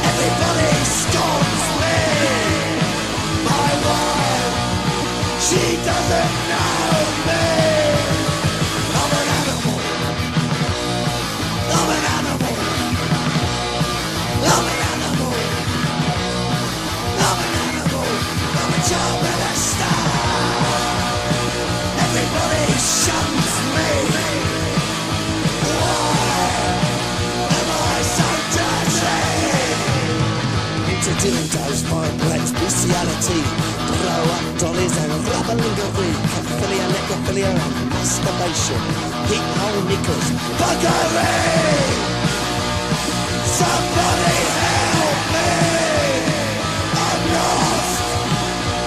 Everybody scorns me. My wife, she doesn't know me. I'm an animal. I'm an animal. I'm an animal. I'm an animal. I'm a child of a star. Everybody shuns me. Dildos, foreign bestiality. Grow up dollies and rubber lingerie. Capophilia, necrophilia and masturbation. Heat hole knickers, buggery. Somebody help me. I'm lost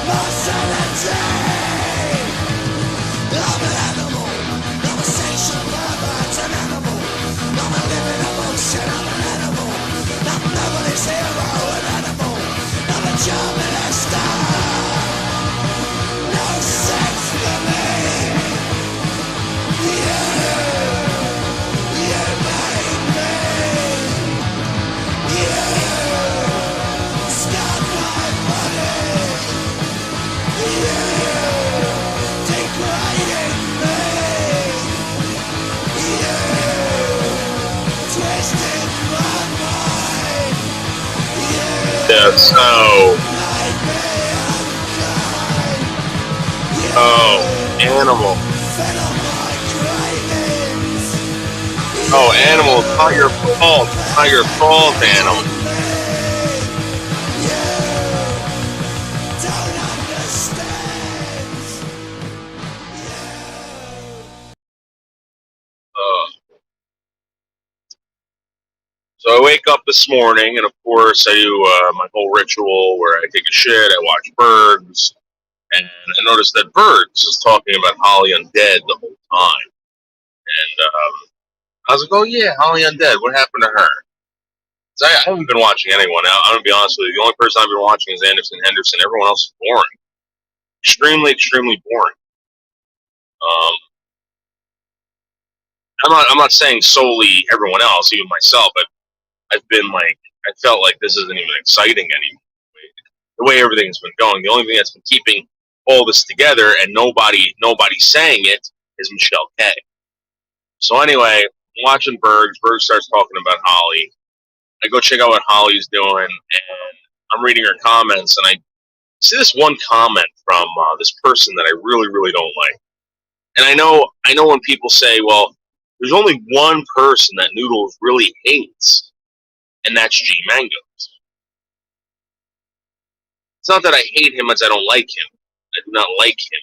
my sanity. I'm an animal. I'm a sexual pervert, an animal. I'm a living emotion. I'm an animal. I'm nobody's hero. Job in a star. No sex for me. You made me. You scarred my body. You degraded me. You twisted my mind. Yes, oh, animal. Oh, animal, it's not your fault. It's not your fault, animal. So I wake up this morning, and of course I do my whole ritual where I take a shit, I watch Bergs, and I noticed that Bergs is talking about Holly Undead the whole time. And I was like, oh yeah, Holly Undead, what happened to her? So I haven't been watching anyone. I'm going to be honest with you. The only person I've been watching is Anderson Henderson. Everyone else is boring. Extremely, extremely boring. I'm not saying solely everyone else, even myself, but I've been like, I felt like this isn't even exciting anymore. The way everything's been going, the only thing that's been keeping all this together and nobody saying it is Michelle K. So anyway, I'm watching Bergs. Bergs starts talking about Holly. I go check out what Holly's doing, and I'm reading her comments, and I see this one comment from this person that I really, really don't like. And I know when people say, well, there's only one person that Noodles really hates, and that's G Mangoes. It's not that I hate him, it's I don't like him. I do not like him.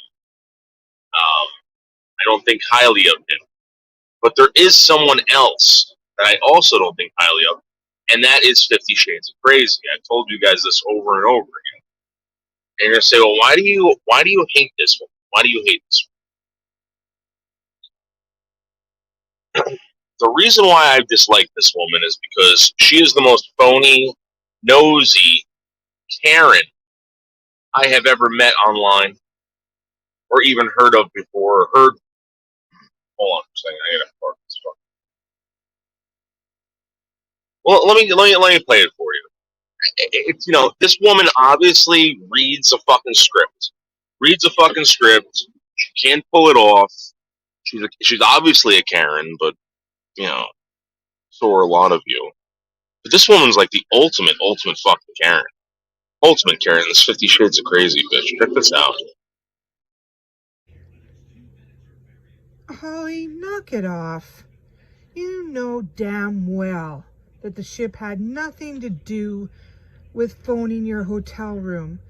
I don't think highly of him. But there is someone else that I also don't think highly of, and that is 50 Shades of Crazy. I've told you guys this over and over again. And you're gonna say, well, why do you hate this one? Why do you hate this one? The reason why I dislike this woman is because she is the most phony, nosy Karen I have ever met online, or even heard of before. Hold on a second. I gotta park this fuck. Well, let me play it for you. It's, this woman obviously reads a fucking script. She can't pull it off. She's obviously a Karen, but so are a lot of you. But this woman's like the ultimate fucking Karen. Ultimate Karen. This 50 Shades of Crazy bitch. Check this out. Holly, knock it off. You know damn well that the ship had nothing to do with phoning your hotel room.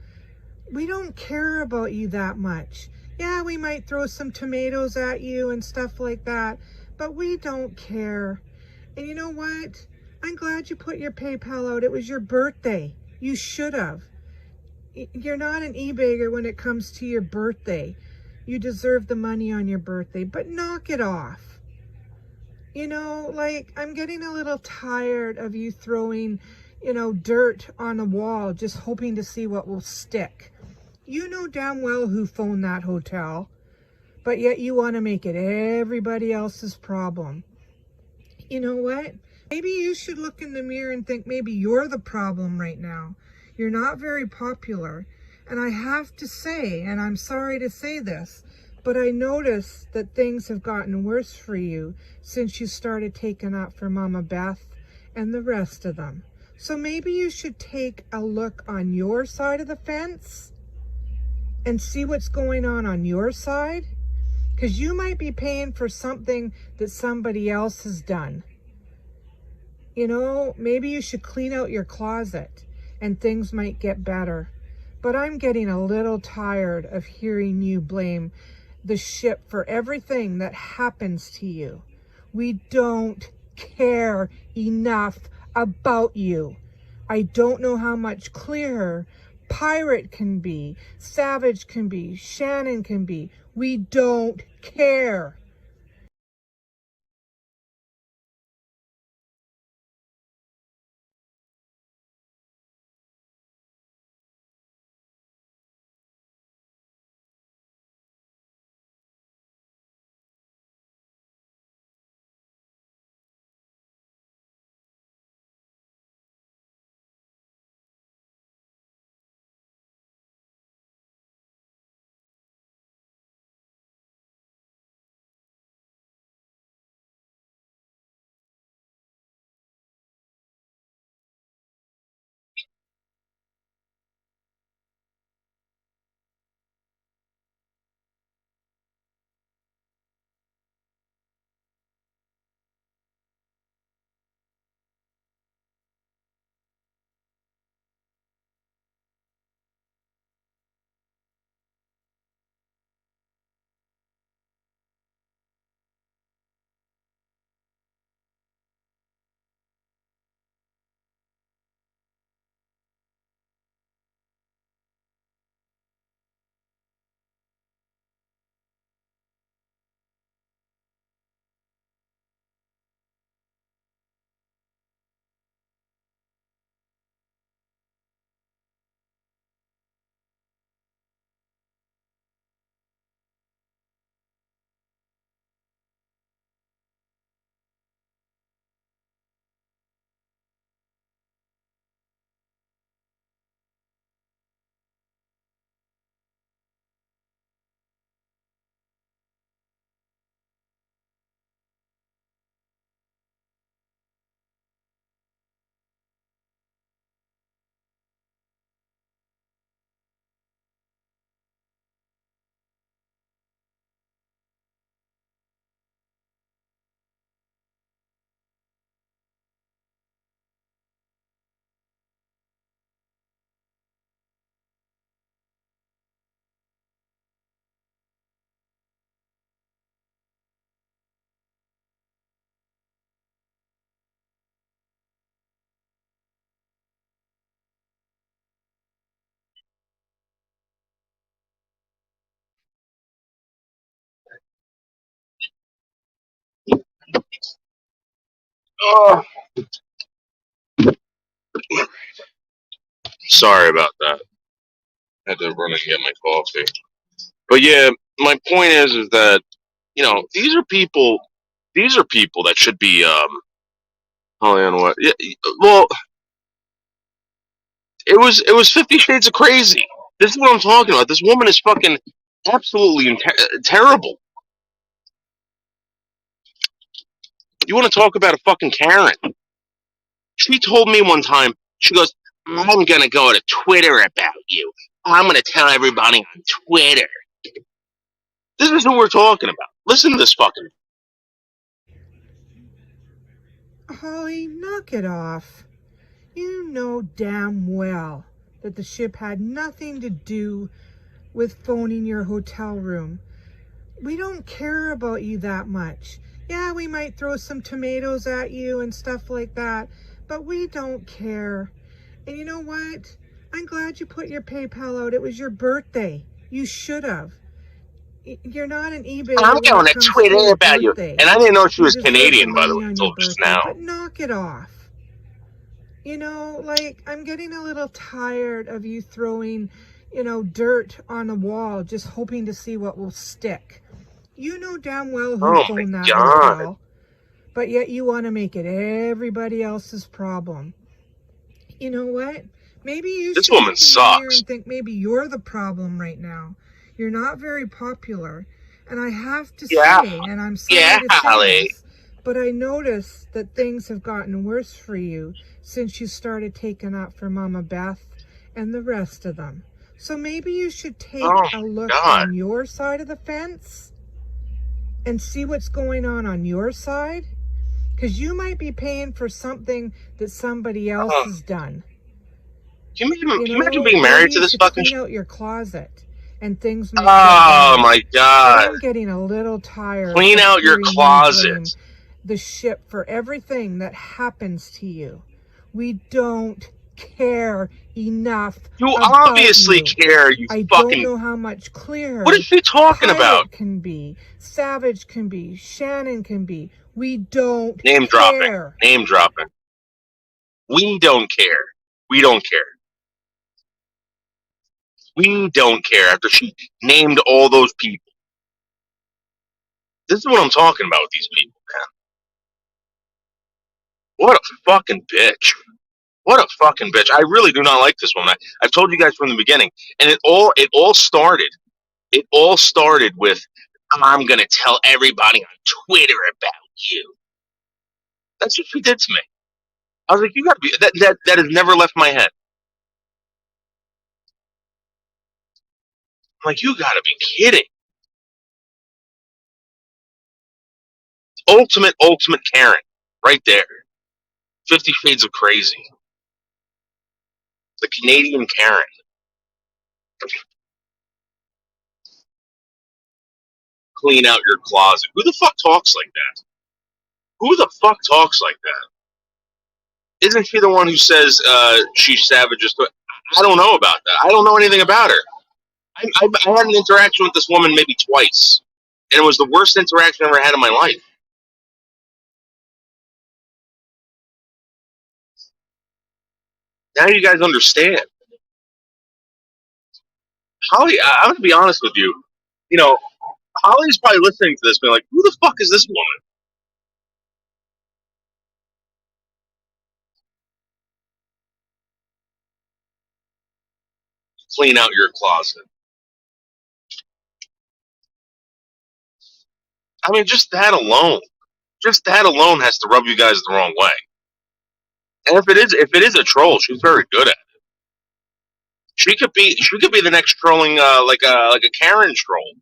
We don't care about you that much. Yeah, we might throw some tomatoes at you and stuff like that, but we don't care. And you know what? I'm glad you put your PayPal out. It was your birthday. You should have. You're not an e-bagger when it comes to your birthday. You deserve the money on your birthday, but knock it off. I'm getting a little tired of you throwing, dirt on a wall, just hoping to see what will stick. You know damn well who phoned that hotel, but yet you want to make it everybody else's problem. You know what? Maybe you should look in the mirror and think maybe you're the problem right now. You're not very popular. And I have to say, and I'm sorry to say this, but I notice that things have gotten worse for you since you started taking up for Mama Beth and the rest of them. So maybe you should take a look on your side of the fence and see what's going on your side. Because you might be paying for something that somebody else has done. You know, maybe you should clean out your closet and things might get better. But I'm getting a little tired of hearing you blame the ship for everything that happens to you. We don't care enough about you. I don't know how much clearer Pirate can be, Savage can be, Shannon can be. We don't care. Oh, sorry about that. I had to run and get my coffee. But yeah, my point is that these are people. These are people that should be holy on what? Yeah, well, it was 50 Shades of Crazy. This is what I'm talking about. This woman is fucking absolutely terrible. You want to talk about a fucking Karen? She told me one time. She goes, "I'm gonna go to Twitter about you. I'm gonna tell everybody on Twitter." This is who we're talking about. Listen to this fucking. Holly, knock it off. You know damn well that the ship had nothing to do with phoning your hotel room. We don't care about you that much. Yeah, we might throw some tomatoes at you and stuff like that, but we don't care. And you know what? I'm glad you put your PayPal out. It was your birthday. You should have. You're not an eBay. I'm going to Twitter about you. And I didn't know she was Canadian, by the way, until just now. But knock it off. You know, like, I'm getting a little tired of you throwing, dirt on a wall, just hoping to see what will stick. You know damn well who phoned that hotel. but yet you want to make it everybody else's problem. You know what? Maybe you This should woman look in the mirror sucks. and think maybe you're the problem right now. You're not very popular. And I have to Yeah. say, and I'm sorry Yeah, to say Holly. this, but I notice that things have gotten worse for you since you started taking up for Mama Beth and the rest of them. So maybe you should take Oh, a look God. on your side of the fence and see what's going on your side. Because you might be paying for something that somebody else has done. Can you You imagine know, being married maybe to you this should fucking clean out your closet and things might Oh, get better. my But God. I'm getting a little tired Clean of out your hearing you closet. blame the ship for everything that happens to you. We don't care enough You about obviously you. care, you I fucking... don't know how much clearer What is she talking Pilot about? can be, Savage can be, Shannon can be. We don't Name dropping. care. Name dropping. We don't care. We don't care. We don't care after she named all those people. This is what I'm talking about with these people, man. What a fucking bitch. What a fucking bitch. I really do not like this woman. I've told you guys from the beginning. And it all started with, I'm gonna tell everybody on Twitter about you. That's what she did to me. I was like, you gotta be that has never left my head. I'm like, you gotta be kidding. Ultimate Karen. Right there. 50 Shades of Crazy. The Canadian Karen. Clean out your closet. Who the fuck talks like that? Who the fuck talks like that? Isn't she the one who says she's savage? I don't know about that. I don't know anything about her. I had an interaction with this woman maybe twice, and it was the worst interaction I ever had in my life. Now you guys understand. Holly, I'm going to be honest with you. You know, Holly's probably listening to this being like, who the fuck is this woman? Clean out your closet. I mean, just that alone has to rub you guys the wrong way. And if it is a troll, she's very good at it. She could be the next trolling, like a Karen troll.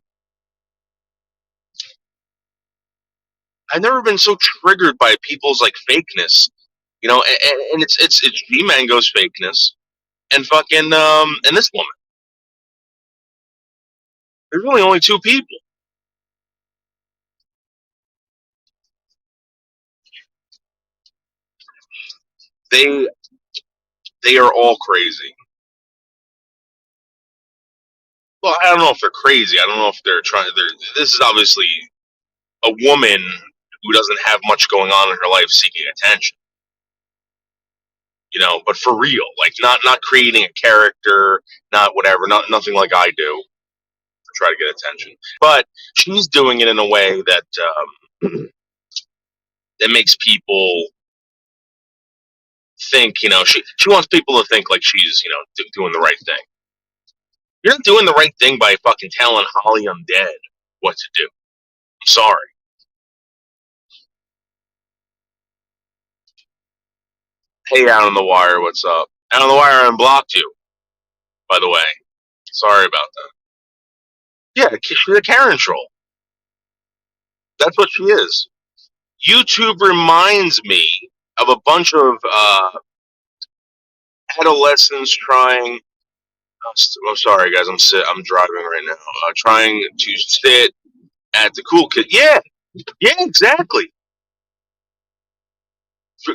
I've never been so triggered by people's like fakeness, you know, and it's G Mango's fakeness and fucking and this woman. There's really only two people. They are all crazy. Well, I don't know if they're crazy. I don't know if they're trying. This is obviously a woman who doesn't have much going on in her life seeking attention. You know, but for real, like not creating a character, not whatever, nothing like I do to try to get attention. But she's doing it in a way that that makes people think. You know, she wants people to think like she's doing the right thing. You're not doing the right thing by fucking telling Holly Undead what to do. I'm sorry. Hey, Out on the Wire, what's up? Out on the Wire, I unblocked you, by the way. Sorry about that. Yeah, she's a Karen troll. That's what she is. YouTube reminds me of a bunch of adolescents trying. I'm sorry, guys. I'm driving right now. Trying to sit at the cool kid. Yeah, exactly.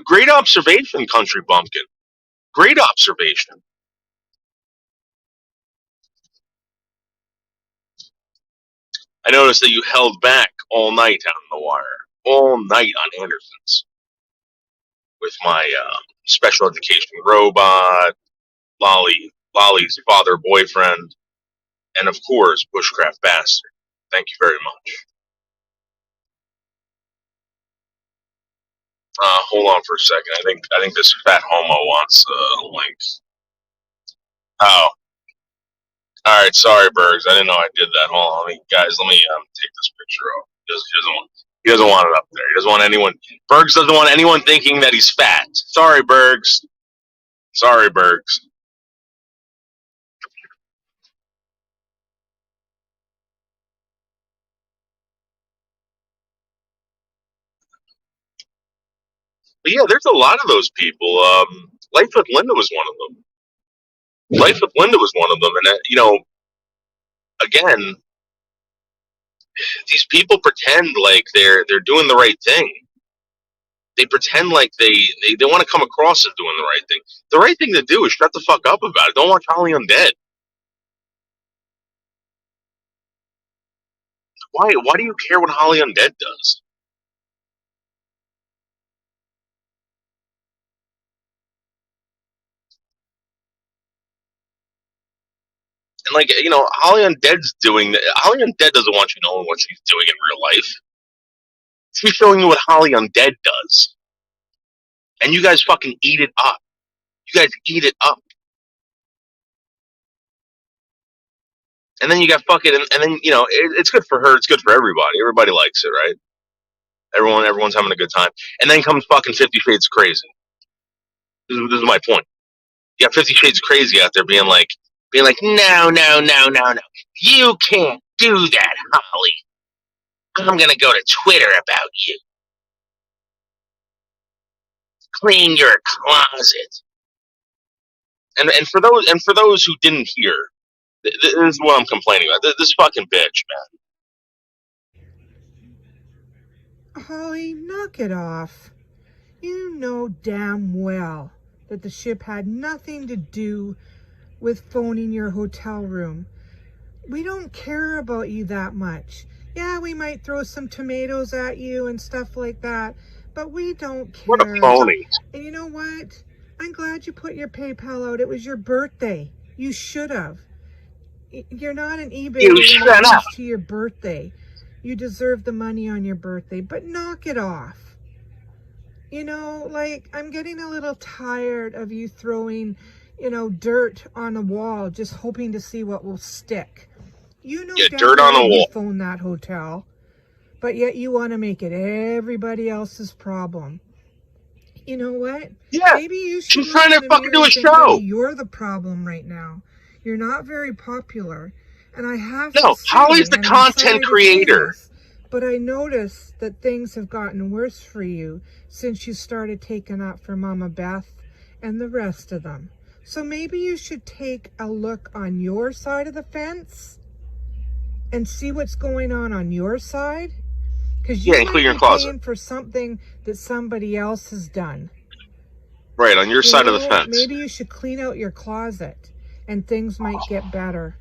Great observation, Country Bumpkin. Great observation. I noticed that you held back all night on the wire, all night on Anderson's, with my special education robot, Lolly's father boyfriend, and of course Bushcraft Bastard. Thank you very much. Hold on for a second. I think this fat homo wants a link. Oh, all right. Sorry, Bergs. I didn't know I did that. Hold on, guys. Let me take this picture off. He doesn't want it up there. He doesn't want anyone. Bergs doesn't want anyone thinking that he's fat. Sorry, Bergs. Sorry, Bergs. But yeah, there's a lot of those people. Life with Linda was one of them. Life with Linda was one of them, and again, these people pretend like they're doing the right thing. They pretend like they want to come across as doing the right thing. The right thing to do is shut the fuck up about it. Don't watch Holly Undead. Why do you care what Holly Undead does? And Holly Undead's doing. Holly Undead doesn't want you knowing what she's doing in real life. She's showing you what Holly Undead does, and you guys fucking eat it up. You guys eat it up, and then you got fucking, and then it's good for her. It's good for everybody. Everybody likes it, right? Everyone's having a good time, and then comes fucking 50 Shades Crazy. This is my point. You got 50 Shades Crazy out there being like, no, no, no, no, no. You can't do that, Holly. I'm gonna go to Twitter about you. Clean your closet. And for those who didn't hear, this is what I'm complaining about. This fucking bitch, man. Holly, knock it off. You know damn well that the ship had nothing to do with phoning your hotel room. We don't care about you that much. Yeah, we might throw some tomatoes at you and stuff like that, but we don't care. What a phony. And you know what? I'm glad you put your PayPal out. It was your birthday. You should have. You're not an eBay. You shut up. To your birthday. You deserve the money on your birthday, but knock it off. I'm getting a little tired of you throwing, dirt on the wall, just hoping to see what will stick. Dirt on the wall. You phone that hotel, but yet you want to make it everybody else's problem. You know what? Yeah. Maybe you should. She's trying to fucking do a show. You're the problem right now. You're not very popular, and I have. No, Holly's the content creator. But I noticed that things have gotten worse for you since you started taking up for Mama Beth and the rest of them. So maybe you should take a look on your side of the fence and see what's going on your side. Because you and clean your closet. Paying for something that somebody else has done. Right, on your side of the fence. Maybe you should clean out your closet and things might get better.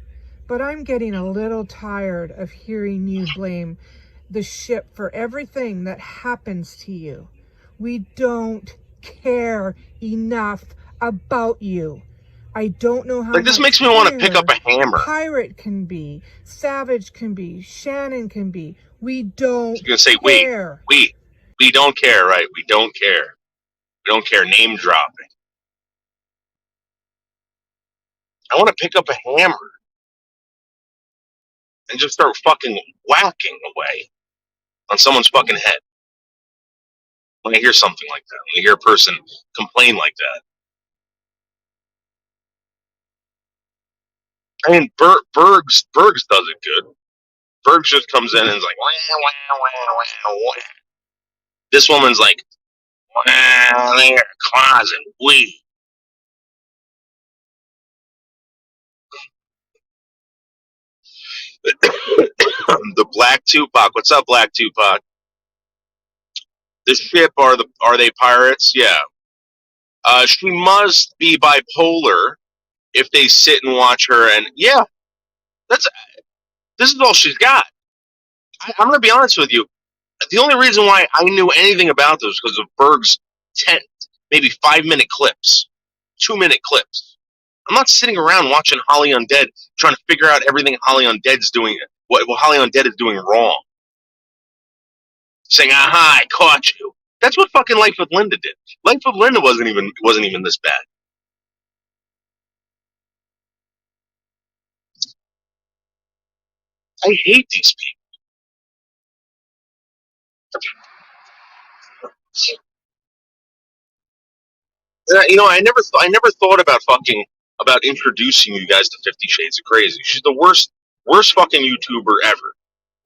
But I'm getting a little tired of hearing you blame the ship for everything that happens to you. We don't care enough about you. I don't know how. This makes me want to pick up a hammer. Pirate can be, Savage can be, Shannon can be. We don't. You're gonna say we don't care, right? We don't care. We don't care. Name dropping. I want to pick up a hammer and just start fucking whacking away on someone's fucking head. When I hear something like that, when I hear a person complain like that. I mean, Bergs does it good. Bergs just comes in and is like, wah, wah, wah, wah, wah. This woman's like, wah, there, closet, we. The Black Tupac. What's up, Black Tupac? The ship, are they pirates? Yeah. She must be bipolar if they sit and watch her, and yeah, this is all she's got. I'm gonna be honest with you. The only reason why I knew anything about this was because of Berg's 10, maybe 5-minute clips, 2-minute clips. I'm not sitting around watching Holly Undead trying to figure out everything Holly Undead's doing, what Holly Undead is doing wrong. Saying, aha, I caught you. That's what fucking Life with Linda did. Life with Linda wasn't even this bad. I hate these people. I never thought about introducing you guys to 50 Shades of Crazy. She's the worst fucking YouTuber ever.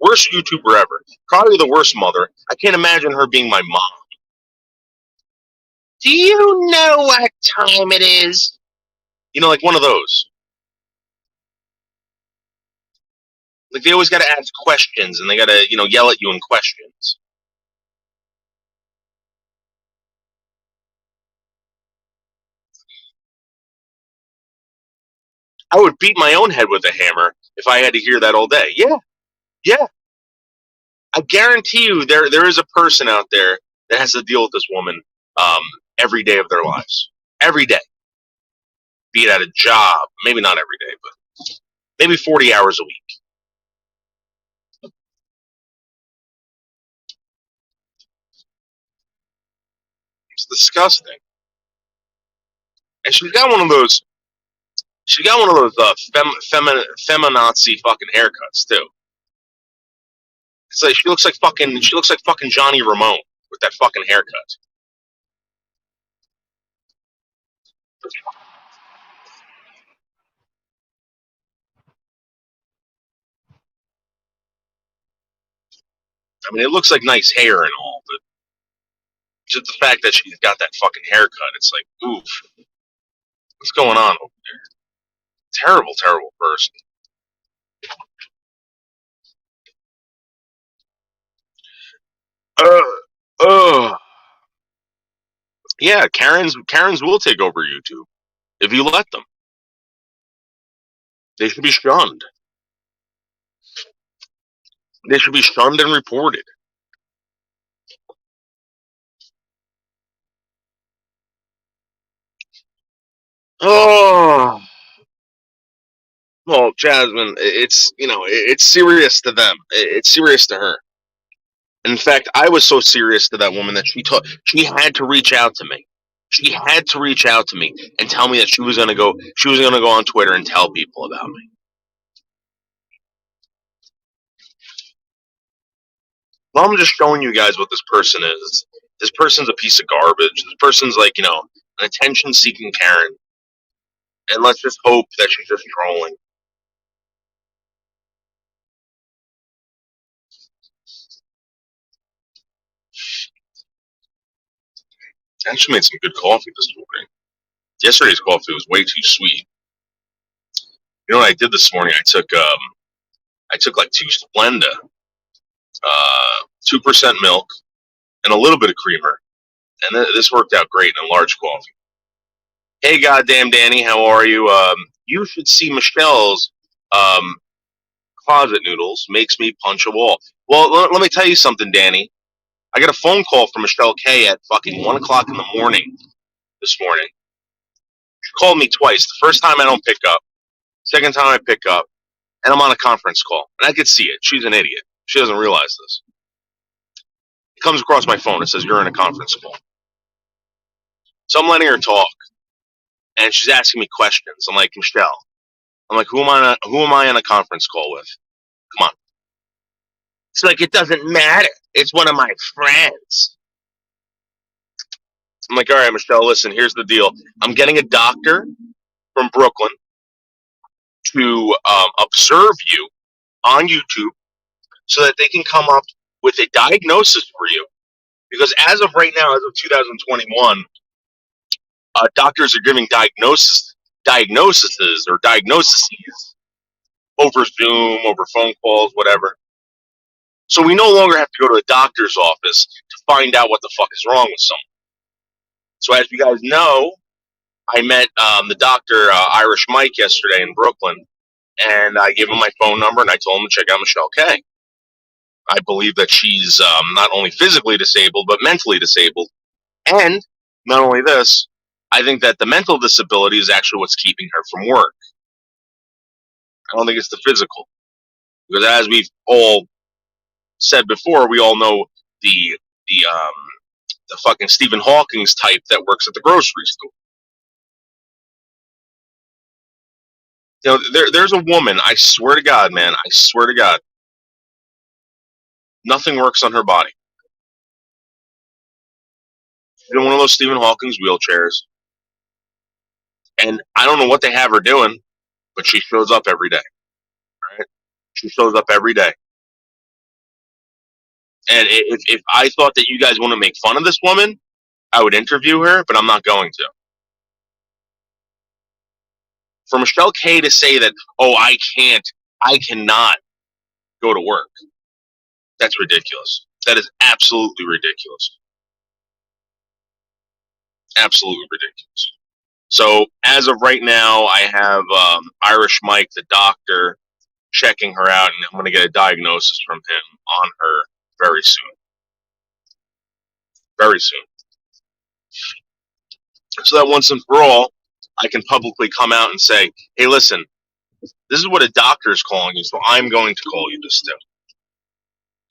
Worst YouTuber ever. Probably the worst mother. I can't imagine her being my mom. Do you know what time it is? Like one of those. Like they always got to ask questions, and they got to yell at you in questions. I would beat my own head with a hammer if I had to hear that all day. Yeah, yeah. I guarantee you, there is a person out there that has to deal with this woman um, every day of their lives. Every day, be it at a job, maybe not every day, but maybe 40 hours a week. It's disgusting. And she's got one of those. She got one of those feminazi fucking haircuts too. It's like she looks like fucking Johnny Ramone with that fucking haircut. I mean, it looks like nice hair and all, but just the fact that she's got that fucking haircut, it's like, oof, what's going on over there? Terrible, terrible person. Uh, yeah, Karens will take over YouTube if you let them. They should be shunned. They should be shunned and reported. Oh, well, Jasmine, it's serious to them. It's serious to her. In fact, I was so serious to that woman that she had to reach out to me. She had to reach out to me and tell me that she was gonna go. She was gonna go on Twitter and tell people about me. Well, I'm just showing you guys what this person is. This person's a piece of garbage. This person's like an attention-seeking Karen, and let's just hope that she's just trolling. I actually made some good coffee this morning. Yesterday's coffee was way too sweet. You know what I did this morning? I took like two Splenda, 2% milk, and a little bit of creamer, and this worked out great in a large coffee. Hey, goddamn Danny, how are you? You should see Michelle's um, closet noodles. Makes me punch a wall. Well, let me tell you something, Danny. I got a phone call from Michelle K at fucking 1 o'clock in the morning this morning. She called me twice. The first time I don't pick up. Second time I pick up, and I'm on a conference call, and I could see it. She's an idiot. She doesn't realize this. It comes across my phone. It says you're in a conference call. So I'm letting her talk, and she's asking me questions. I'm like, Michelle. I'm like, who am I on a conference call with? Come on. It's like, it doesn't matter. It's one of my friends. I'm like, all right, Michelle, listen, here's the deal. I'm getting a doctor from Brooklyn to observe you on YouTube so that they can come up with a diagnosis for you. Because as of right now, as of 2021, doctors are giving diagnoses or diagnoses over Zoom, over phone calls, whatever. So we no longer have to go to a doctor's office to find out what the fuck is wrong with someone. So as you guys know, I met the doctor, Irish Mike, yesterday in Brooklyn, and I gave him my phone number, and I told him to check out Michelle K. I believe that she's not only physically disabled, but mentally disabled. And not only this, I think that the mental disability is actually what's keeping her from work. I don't think it's the physical. Because as we've all said before, we all know the the fucking Stephen Hawking's type that works at the grocery store. You know, there's a woman, I swear to God, man, I swear to God, nothing works on her body. She's in one of those Stephen Hawking's wheelchairs. And I don't know what they have her doing, but she shows up every day. Right? She shows up every day. And if I thought that you guys want to make fun of this woman, I would interview her, but I'm not going to. For Michelle K to say that, oh, I cannot go to work, that's ridiculous. That is absolutely ridiculous. Absolutely ridiculous. So as of right now, I have Irish Mike, the doctor, checking her out, and I'm going to get a diagnosis from him on her very soon. Very soon. So that once and for all, I can publicly come out and say, hey, listen, this is what a doctor is calling you, so I'm going to call you this too.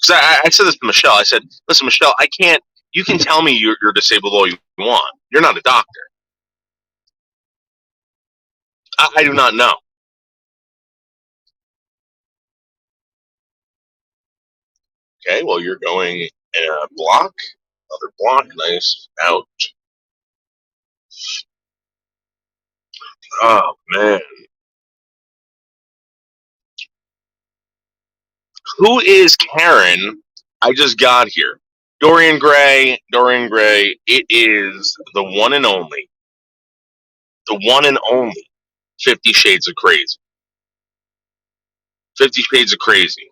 Because I said this to Michelle. I said, listen, Michelle, I can't, you can tell me you're disabled all you want. You're not a doctor. I do not know. Okay, well, you're going in a block, another block, nice, out. Oh, man. Who is Karen? I just got here. Dorian Gray, it is the one and only 50 Shades of Crazy. 50 Shades of Crazy.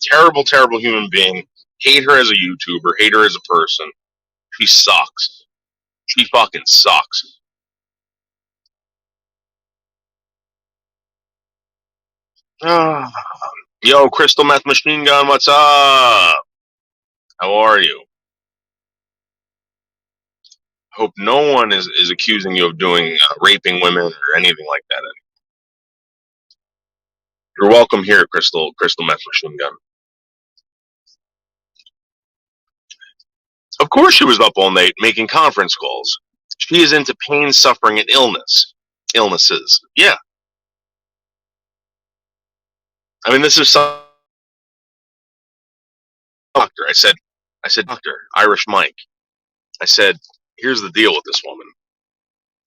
Terrible, terrible human being. Hate her as a YouTuber, hate her as a person. She sucks. She fucking sucks. Yo, Crystal Meth Machine Gun, what's up? How are you? Hope no one is accusing you of doing raping women or anything like that. You're welcome here, Crystal Meth Machine Gun. Of course she was up all night making conference calls. She is into pain, suffering, and illnesses. Yeah. I mean, this is some doctor. I said, doctor, Irish Mike. I said, here's the deal with this woman.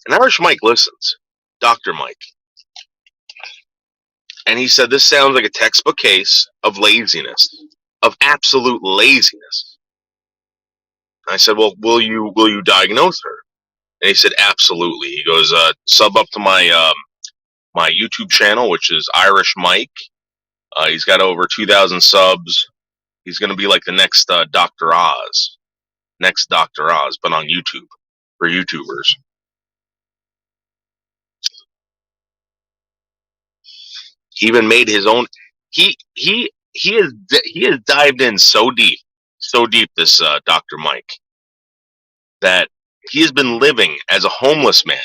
And Irish Mike listens. Dr. Mike. And he said, this sounds like a textbook case of laziness, of absolute laziness. And I said, well, will you diagnose her? And he said, absolutely. He goes, sub up to my my YouTube channel, which is Irish Mike. He's got over 2,000 subs. He's going to be like the next Dr. Oz. Next Dr. Oz, but on YouTube for YouTubers. He even made his own. He has dived in so deep, this Dr. Mike, that he has been living as a homeless man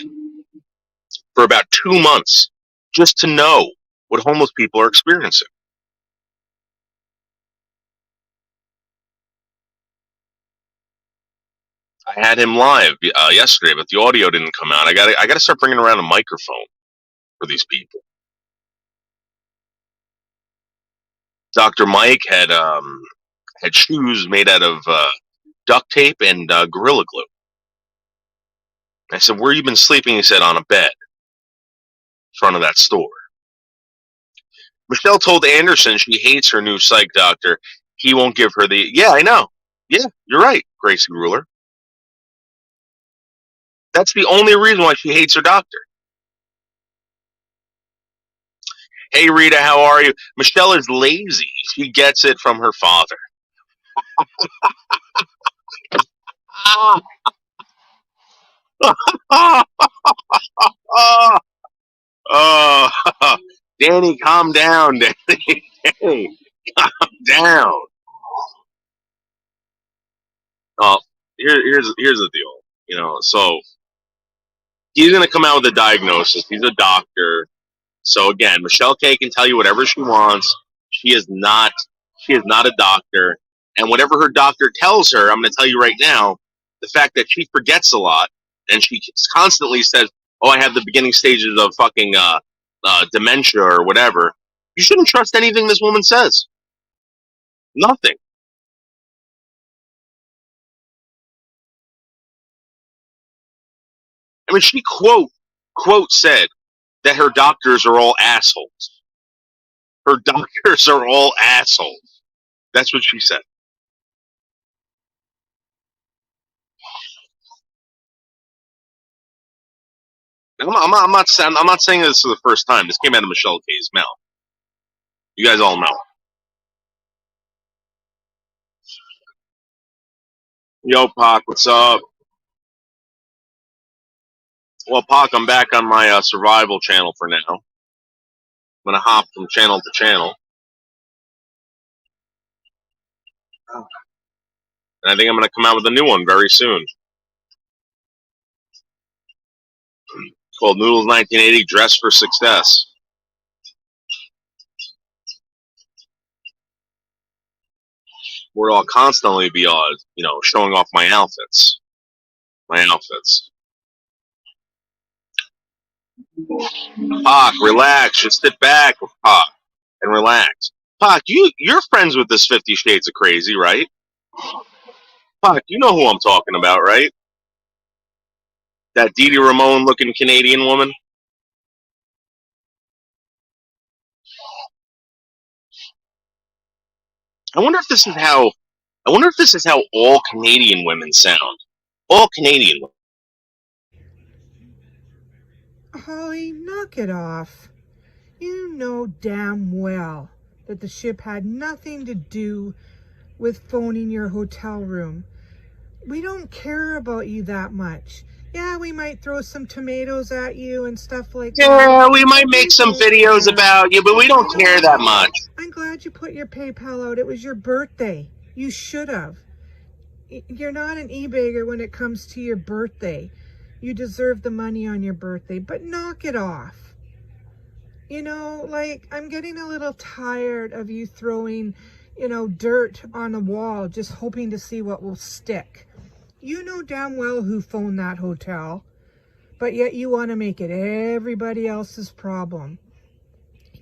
for about 2 months just to know what homeless people are experiencing. I had him live yesterday, but the audio didn't come out. I got to start bringing around a microphone for these people. Dr. Mike had shoes made out of duct tape and Gorilla Glue. I said, where you been sleeping? He said, on a bed in front of that store. Michelle told Anderson she hates her new psych doctor. He won't give her the... Yeah, I know. Yeah, you're right, Gracie Ruler. That's the only reason why she hates her doctor. Hey, Rita, how are you? Michelle is lazy. She gets it from her father. Danny, calm down, Danny. Danny, calm down. Here's the deal. You know, so he's gonna come out with a diagnosis. He's a doctor. So again, Michelle K can tell you whatever she wants. She is not a doctor. And whatever her doctor tells her, I'm going to tell you right now, the fact that she forgets a lot and she constantly says, "Oh, I have the beginning stages of fucking dementia or whatever." You shouldn't trust anything this woman says. Nothing. I mean, she quote said that her doctors are all assholes. Her doctors are all assholes. That's what she said. I'm not saying this for the first time. This came out of Michelle K's mouth. You guys all know. Yo, Pac, what's up? Well, Pac, I'm back on my survival channel for now. I'm gonna hop from channel to channel, and I think I'm gonna come out with a new one very soon. It's called Noodles 1980: Dress for Success. Where I'll constantly be, showing off my outfits. Pac, relax. Just sit back with Pac and relax. Pac, you're friends with this 50 Shades of Crazy, right? Pac, you know who I'm talking about, right? That Dee Dee Ramone looking Canadian woman. I wonder if this is how all Canadian women sound. All Canadian women. Holly, knock it off. You know damn well that the ship had nothing to do with phoning your hotel room. We don't care about you that much. Yeah, we might throw some tomatoes at you and stuff like that. Yeah, we might make some videos about you, but we don't care that much. I'm glad you put your PayPal out. It was your birthday. You should have. You're not an e-bagger when it comes to your birthday. You deserve the money on your birthday, but knock it off. You know, like, I'm getting a little tired of you throwing, dirt on the wall, just hoping to see what will stick. You know damn well who phoned that hotel, but yet you want to make it everybody else's problem.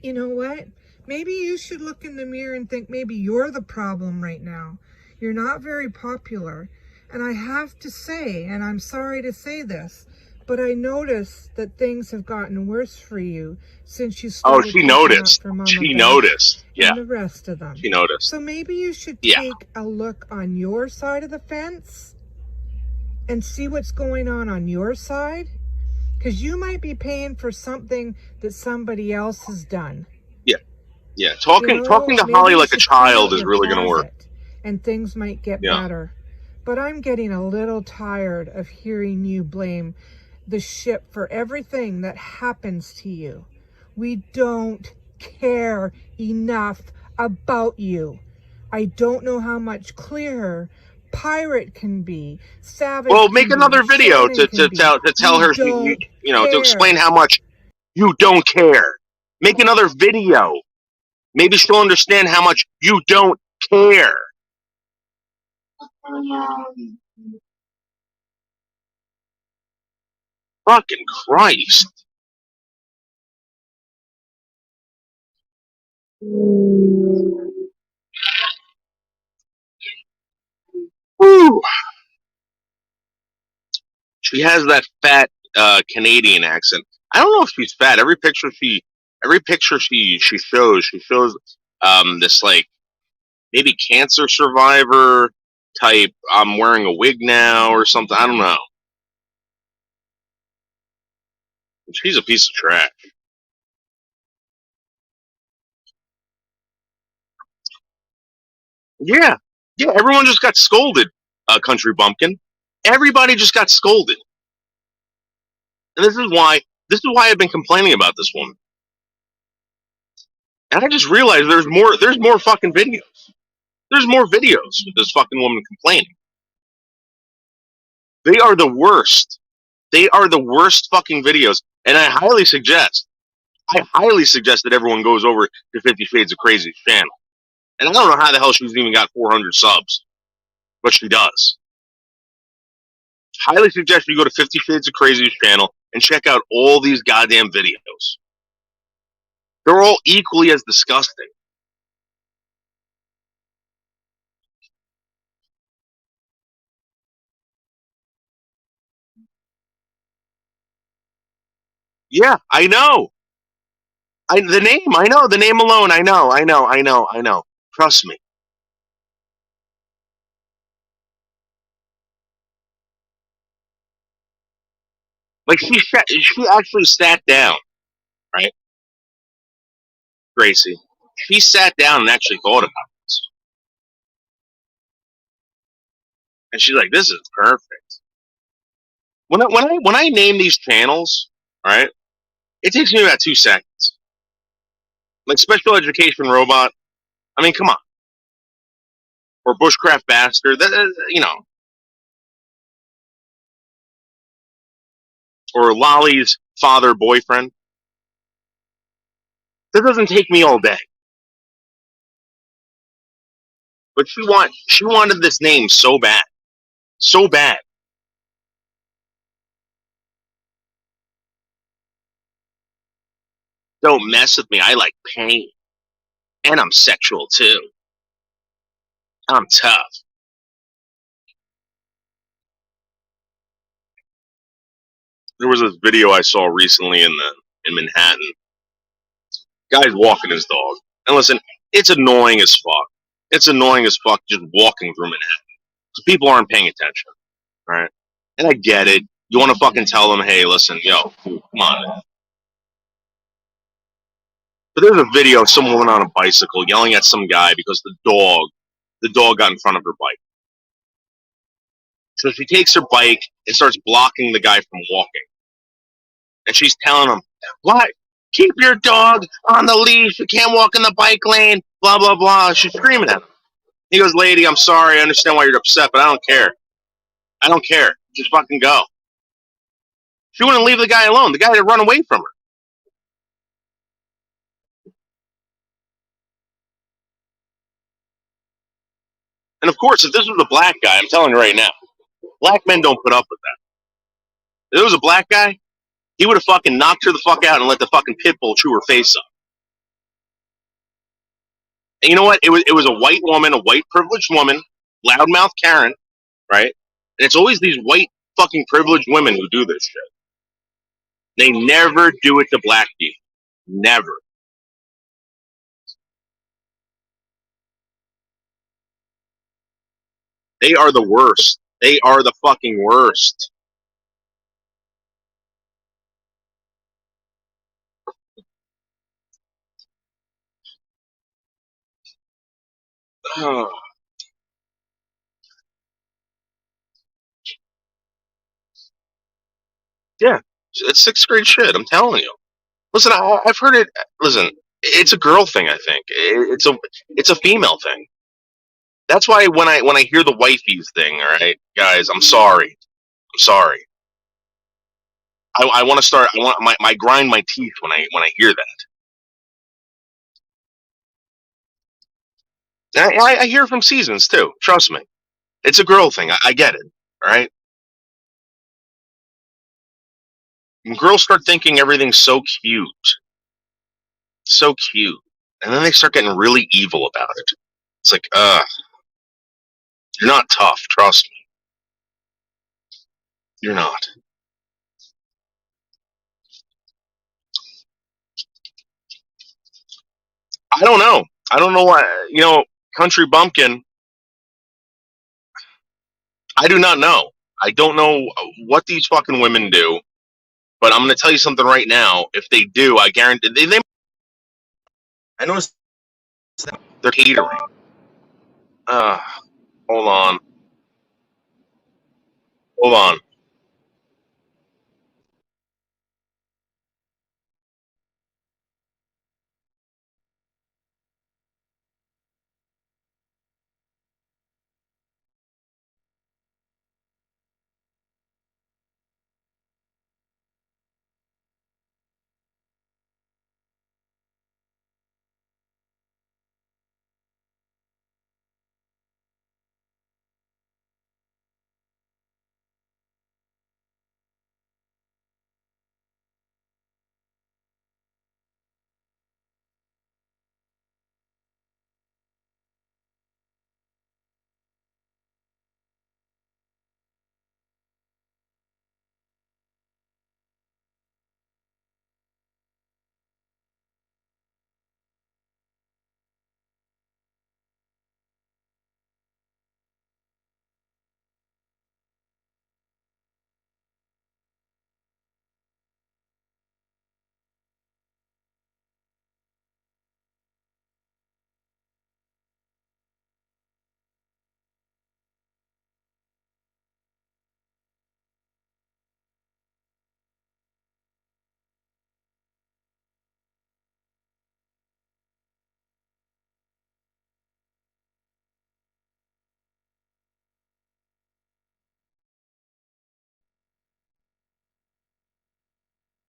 You know what? Maybe you should look in the mirror and think maybe you're the problem right now. You're not very popular. And I have to say, and I'm sorry to say this, but I noticed that things have gotten worse for you since you started. Oh, she noticed. She noticed. Yeah. And the rest of them. She noticed. So maybe you should take a look on your side of the fence and see what's going on your side. Because you might be paying for something that somebody else has done. Yeah. Talking to Holly like a child is really going to work. And things might get better. But I'm getting a little tired of hearing you blame the ship for everything that happens to you. We don't care enough about you. I don't know how much clearer Pirate can be. Savage. Well, make another video to tell her, to explain how much you don't care. Make another video. Maybe she'll understand how much you don't care. Fucking Christ. Woo. She has that fat Canadian accent. I don't know if she's fat. Every picture she shows this like maybe cancer survivor type. I'm wearing a wig now or something. I don't know. She's a piece of trash. Yeah. Everyone just got scolded. Country bumpkin. Everybody just got scolded. And this is why I've been complaining about this woman. And I just realized there's more fucking videos. There's more videos with this fucking woman complaining. They are the worst. They are the worst fucking videos. And I highly suggest that everyone goes over to 50 Shades of Crazy's channel. And I don't know how the hell she's even got 400 subs, but she does. Highly suggest you go to 50 Shades of Crazy's channel and check out all these goddamn videos. They're all equally as disgusting. Yeah, I know. The name, I know. The name alone, I know. Trust me. Like, she actually sat down, right? Gracie. She sat down and actually thought about this. And she's like, this is perfect. When I name these channels, all right, it takes me about 2 seconds. Like Special Education Robot, I mean, come on. Or Bushcraft Bastard, or Lolly's father boyfriend. That doesn't take me all day. But she wanted this name so bad. So bad. Don't mess with me. I like pain. And I'm sexual too. I'm tough. There was this video I saw recently in Manhattan. Guy's walking his dog. And listen, it's annoying as fuck. It's annoying as fuck just walking through Manhattan. Because people aren't paying attention. Right? And I get it. You want to fucking tell them, hey, listen, yo, come on. But there's a video of some woman on a bicycle yelling at some guy because the dog got in front of her bike. So she takes her bike and starts blocking the guy from walking. And she's telling him, what? Keep your dog on the leash. You can't walk in the bike lane. Blah, blah, blah. She's screaming at him. He goes, lady, I'm sorry. I understand why you're upset, but I don't care. I don't care. Just fucking go. She wouldn't leave the guy alone. The guy had to run away from her. And of course, if this was a black guy, I'm telling you right now, black men don't put up with that. If it was a black guy, he would have fucking knocked her the fuck out and let the fucking pit bull chew her face up. And you know what? It was a white woman, a white privileged woman, loudmouth Karen, right? And it's always these white fucking privileged women who do this shit. They never do it to black people. Never. They are the worst. They are the fucking worst. Yeah, it's sixth grade shit. I'm telling you. Listen, I've heard it. Listen, it's a girl thing. I think it's a female thing. That's why when I hear the wifeys thing, all right, guys, I'm sorry. I'm sorry. I want to start. I want my grind my teeth when I hear that. I hear from Seasons too. Trust me, it's a girl thing. I get it. All right. When girls start thinking everything's so cute, and then they start getting really evil about it. It's like, you're not tough. Trust me, you're not. I don't know. I don't know why. Country Bumpkin. I do not know. I don't know what these fucking women do, but I'm going to tell you something right now. If they do, I guarantee they I noticed they're catering. Uh, hold on. Hold on.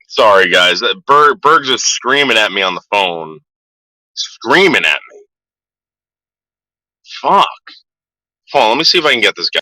Sorry, guys. Berg's just screaming at me on the phone. Screaming at me. Fuck. Hold on, let me see if I can get this guy.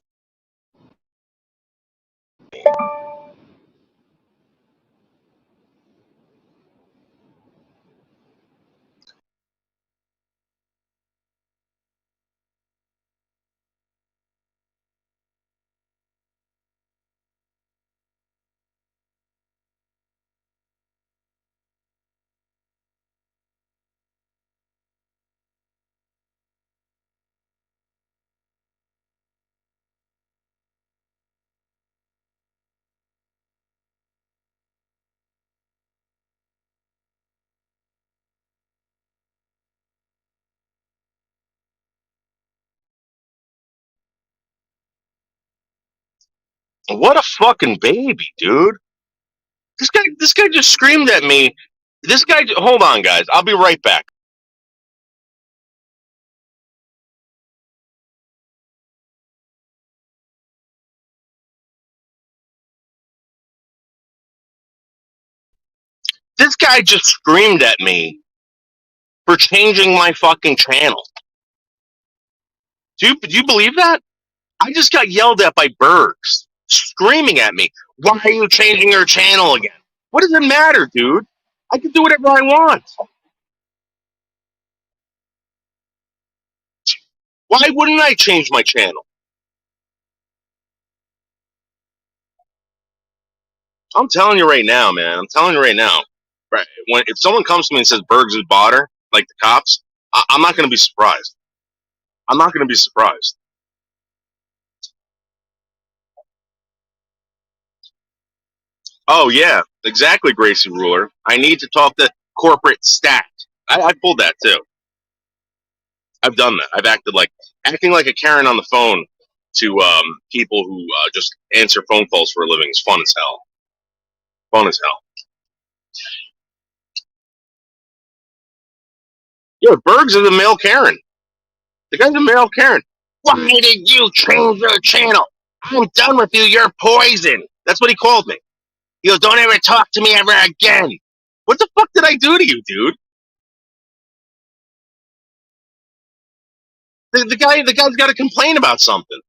What a fucking baby, dude. This guy just screamed at me. Hold on, guys. I'll be right back. This guy just screamed at me for changing my fucking channel. Do you believe that? I just got yelled at by Bergs, screaming at me. Why are you changing your channel again? What does it matter, dude? I can do whatever I want. Why wouldn't I change my channel? I'm telling you right now, man. I'm telling you right now. Right? If someone comes to me and says Bergs is bought her, like the cops, I'm not going to be surprised. I'm not going to be surprised. Oh yeah, exactly, Gracie Ruler. I need to talk to corporate stat. I pulled that too. I've done that. I've acting like a Karen on the phone to people who just answer phone calls for a living is fun as hell. Fun as hell. Yeah, Bergs is a male Karen. The guy's a male Karen. Why did you change your channel? I'm done with you. You're poison. That's what he called me. He goes, don't ever talk to me ever again. What the fuck did I do to you, dude? The guy's got to complain about something.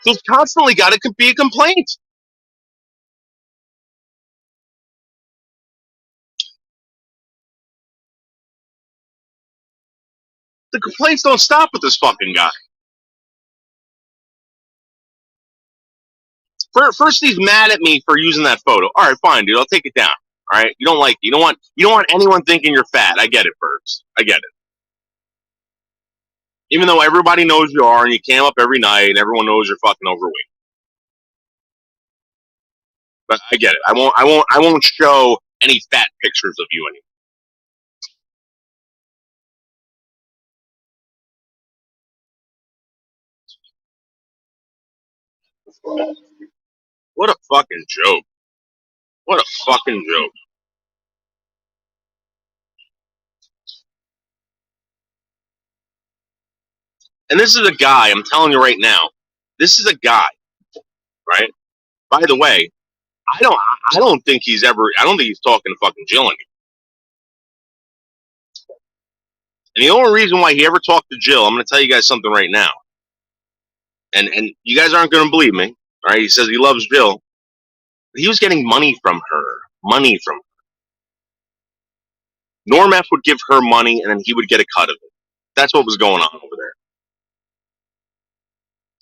He's constantly got to be a complaint. The complaints don't stop with this fucking guy. First, he's mad at me for using that photo. All right, fine, dude. I'll take it down. All right, you don't like it. You don't want anyone thinking you're fat. I get it, Bergs. I get it. Even though everybody knows you are, and you cam up every night, and everyone knows you're fucking overweight. But I get it. I won't show any fat pictures of you anymore. What a fucking joke. What a fucking joke. And this is a guy, I'm telling you right now, this is a guy, right? By the way, I don't think he's talking to fucking Jill anymore. And the only reason why he ever talked to Jill, I'm going to tell you guys something right now. And you guys aren't going to believe me. All right, he says he loves Jill. He was getting money from her. Money from her. Norm F would give her money, and then he would get a cut of it. That's what was going on over there.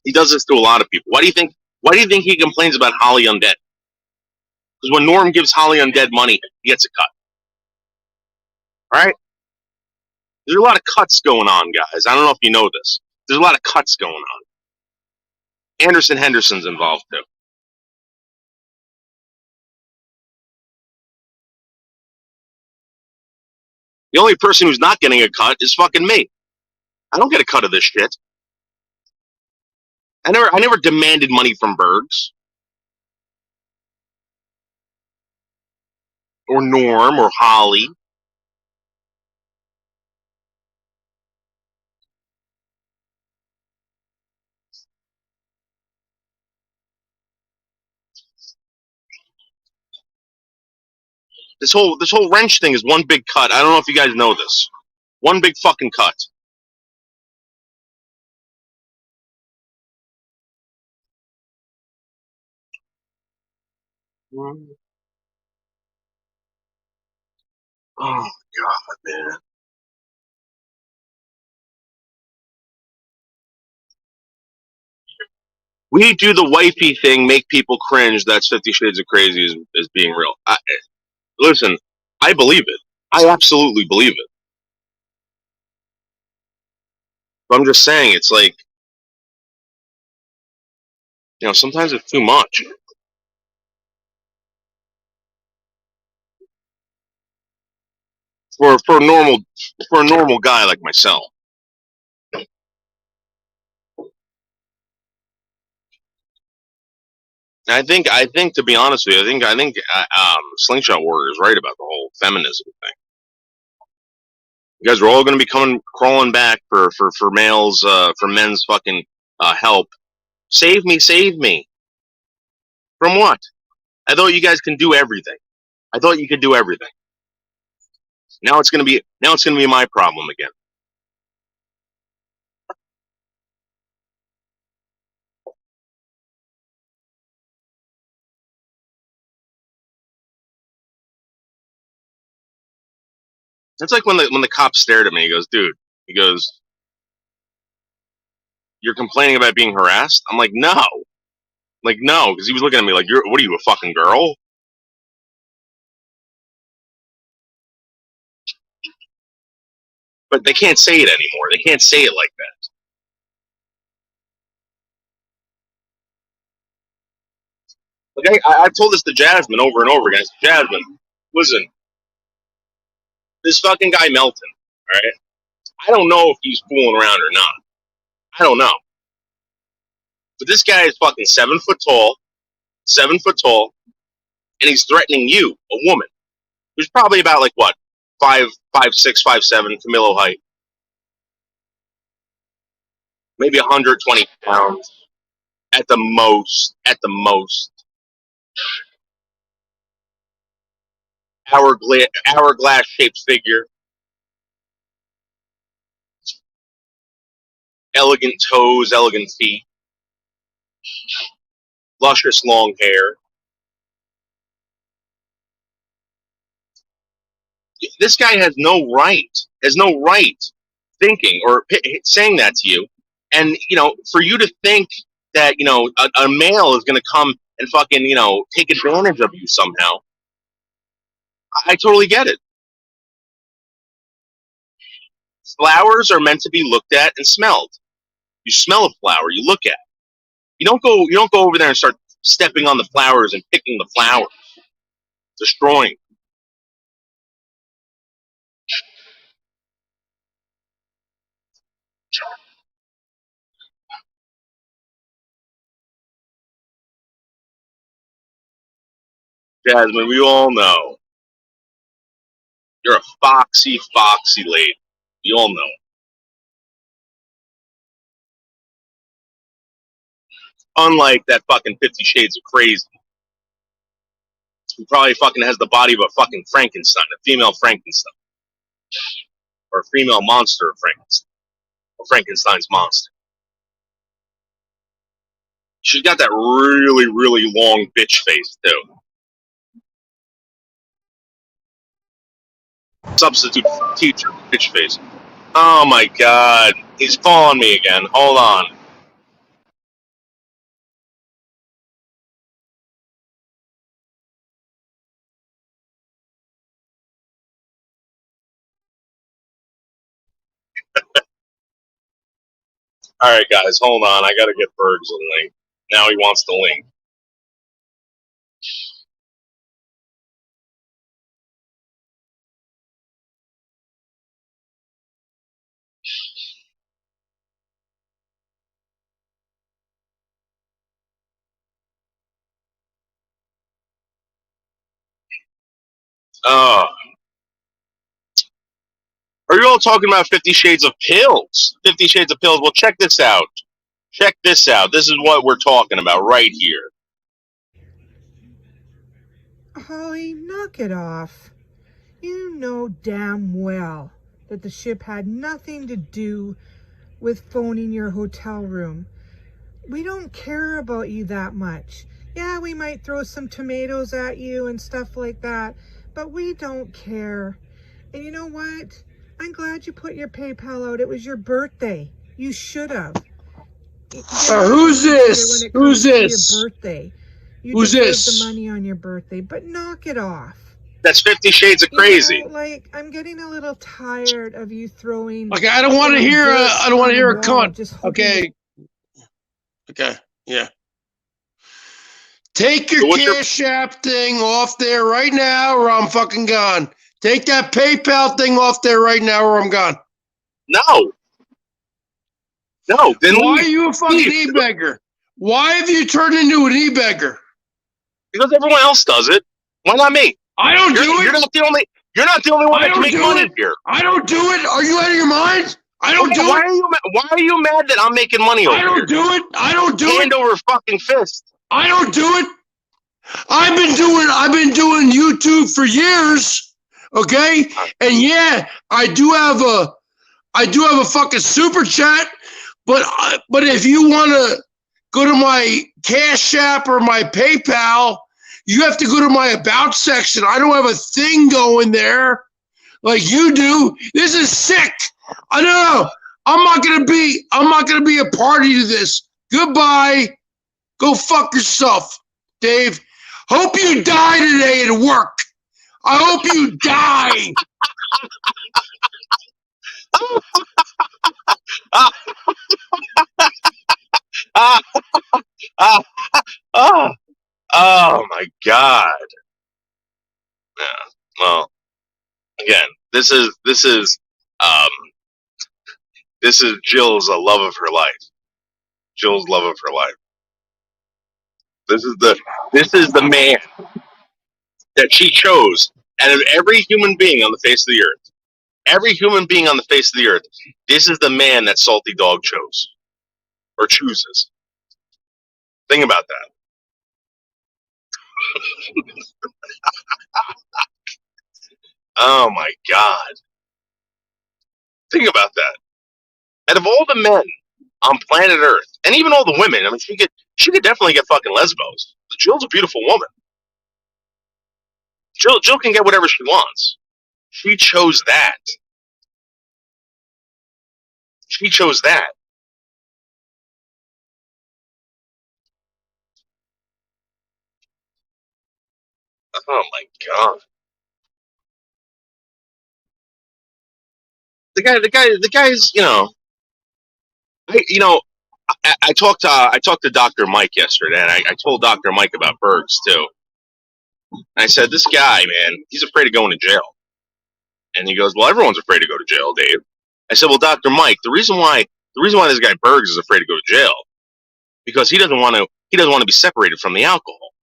He does this to a lot of people. Why do you think he complains about Holly Undead? Because when Norm gives Holly Undead money, he gets a cut. All right? There's a lot of cuts going on, guys. I don't know if you know this. There's a lot of cuts going on. Anderson Henderson's involved too. The only person who's not getting a cut is fucking me. I don't get a cut of this shit. I never demanded money from Bergs or Norm or Holly. This whole wrench thing is one big cut. I don't know if you guys know this. One big fucking cut. Oh God, man. We do the wifey thing, make people cringe. That's 50 Shades of Crazy is being real. Listen, I believe it. I absolutely believe it. But I'm just saying, it's like, sometimes it's too much for a normal guy like myself. I think to be honest with you, I think Slingshot Warrior is right about the whole feminism thing. You guys are all going to be crawling back for males, for men's fucking help. Save me, save me. From what? I thought you guys can do everything. I thought you could do everything. Now it's gonna be my problem again. It's like when the cop stared at me. He goes, "Dude," he goes, "You're complaining about being harassed?" I'm like, "No." Like, no, because he was looking at me like, what are you, a fucking girl? But they can't say it anymore. They can't say it like that. Like, I've told this to Jasmine over and over again. Jasmine, listen, this fucking guy Melton, all right? I don't know if he's fooling around or not. I don't know. But this guy is fucking 7 foot tall, and he's threatening you, a woman, who's probably about like what, 5'6", 5'7", Camilo height, maybe 120 pounds at the most. Hourglass shaped figure, elegant toes, elegant feet, luscious long hair. This guy has no right thinking or saying that to you. And, for you to think that, a male is going to come and fucking, take advantage of you somehow, I totally get it. Flowers are meant to be looked at and smelled. You smell a flower, you look at it. You don't go over there and start stepping on the flowers and picking the flowers, destroying. Jasmine, we all know you're a foxy lady. We all know. Unlike that fucking 50 Shades of Crazy, who probably fucking has the body of a fucking Frankenstein, a female Frankenstein, or a female monster of Frankenstein, or Frankenstein's monster. She's got that really, really long bitch face too. Substitute teacher, bitch face. Oh my god, he's calling me again. Hold on. All right, guys, hold on. I gotta get Bergs a link. Now he wants the link. Oh, are you all talking about 50 Shades of Pills? 50 Shades of Pills. Well, check this out. Check this out. This is what we're talking about right here. Polly, knock it off. You know damn well that the ship had nothing to do with phoning your hotel room. We don't care about you that much. Yeah, we might throw some tomatoes at you and stuff like that, but we don't care. And you know what? I'm glad you put your PayPal out. It was your birthday. You should have. Who's this? Who's this? Your birthday. You Who's deserve this? the money on your birthday, but knock it off. That's 50 Shades of Crazy. You know, like, I'm getting a little tired of you throwing. Okay, I don't want to hear. I don't want to hear a cunt. Okay. Okay. Yeah. Take your Cash App thing off there right now, or I'm fucking gone. Take that PayPal thing off there right now, or I'm gone. No. Then why are you a fucking e-beggar? Why have you turned into an e-beggar? Because everyone else does it. Why not me? I don't do it. You're not the only. You're not the only one that can make money here. I don't do it. Are you out of your mind? I don't do it. Why are you mad that I'm making money over here? I don't do it. I don't do it. Hand over fucking fist. I don't do it. I've been doing YouTube for years. Okay? And yeah, I do have a fucking super chat, but if you want to go to my Cash App or my PayPal, you have to go to my About section. I don't have a thing going there like you do. This is sick. I don't know. I'm not gonna be a party to this. Goodbye. Go fuck yourself, Dave. Hope you die today at work. I hope you die. Oh my God. Yeah. Well, again, this is Jill's love of her life. Jill's love of her life. This is the man that she chose out of every human being on the face of the earth. Every human being on the face of the earth. This is the man that Salty Dog chose or chooses. Think about that. Oh my God. Think about that. Out of all the men on planet Earth, and even all the women, I mean, she could definitely get fucking lesbos. Jill's a beautiful woman. Jill can get whatever she wants. She chose that. She chose that. Oh my God. The guy's, I talked to Dr. Mike yesterday, and I told Dr. Mike about Bergs too. And I said, this guy, man, he's afraid of going to jail. And he goes, well, everyone's afraid to go to jail, Dave. I said, well, Dr. Mike, the reason why this guy Bergs is afraid to go to jail, because he doesn't want to be separated from the alcohol.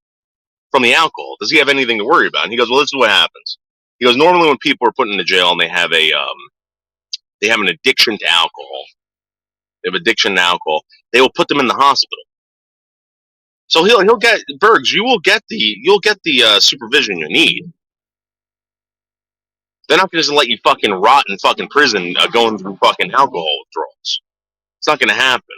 From the alcohol, does he have anything to worry about? And he goes, well, this is what happens. He goes, normally when people are put into jail and they have an addiction to alcohol. They have addiction to alcohol. They will put them in the hospital. So he'll get Bergs. You'll get the supervision you need. They're not going to let you fucking rot in fucking prison going through fucking alcohol withdrawals. It's not going to happen.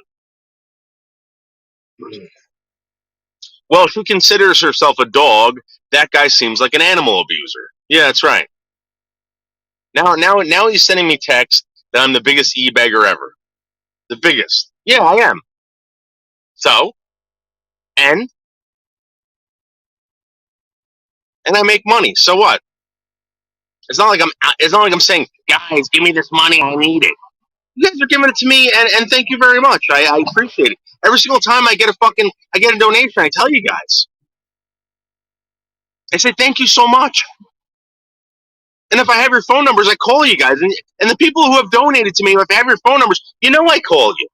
Well, if she considers herself a dog, that guy seems like an animal abuser. Yeah, that's right. Now he's sending me text that I'm the biggest e-beggar ever. The biggest. Yeah, I am. So, and I make money. So what? It's not like I'm saying, guys, give me this money, I need it. You guys are giving it to me, and thank you very much. I appreciate it. Every single time I get a donation, I tell you guys. I say thank you so much. And if I have your phone numbers, I call you guys. And the people who have donated to me, if I have your phone numbers, you know I call you.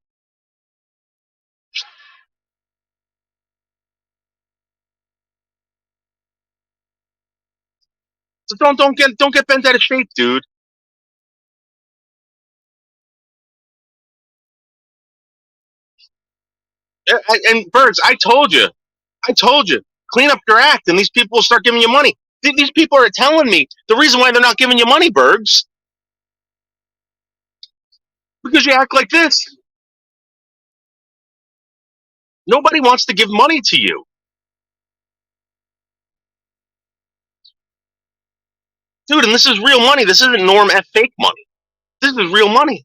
So don't get bent out of shape, dude. And Bergs, I told you, clean up your act, and these people will start giving you money. These people are telling me the reason why they're not giving you money, Bergs, because you act like this. Nobody wants to give money to you. Dude, and this is real money. This isn't Norm F. fake money. This is real money.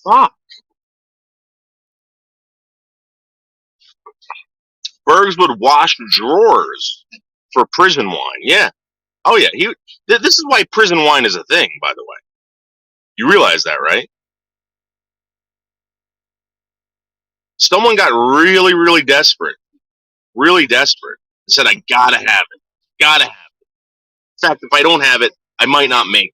Fuck. Bergs would wash drawers for prison wine. Yeah. Oh, yeah. This is why prison wine is a thing, by the way. You realize that, right? Someone got really, really desperate. Really desperate. And said, I gotta have it. Gotta have it. In fact, if I don't have it, I might not make it.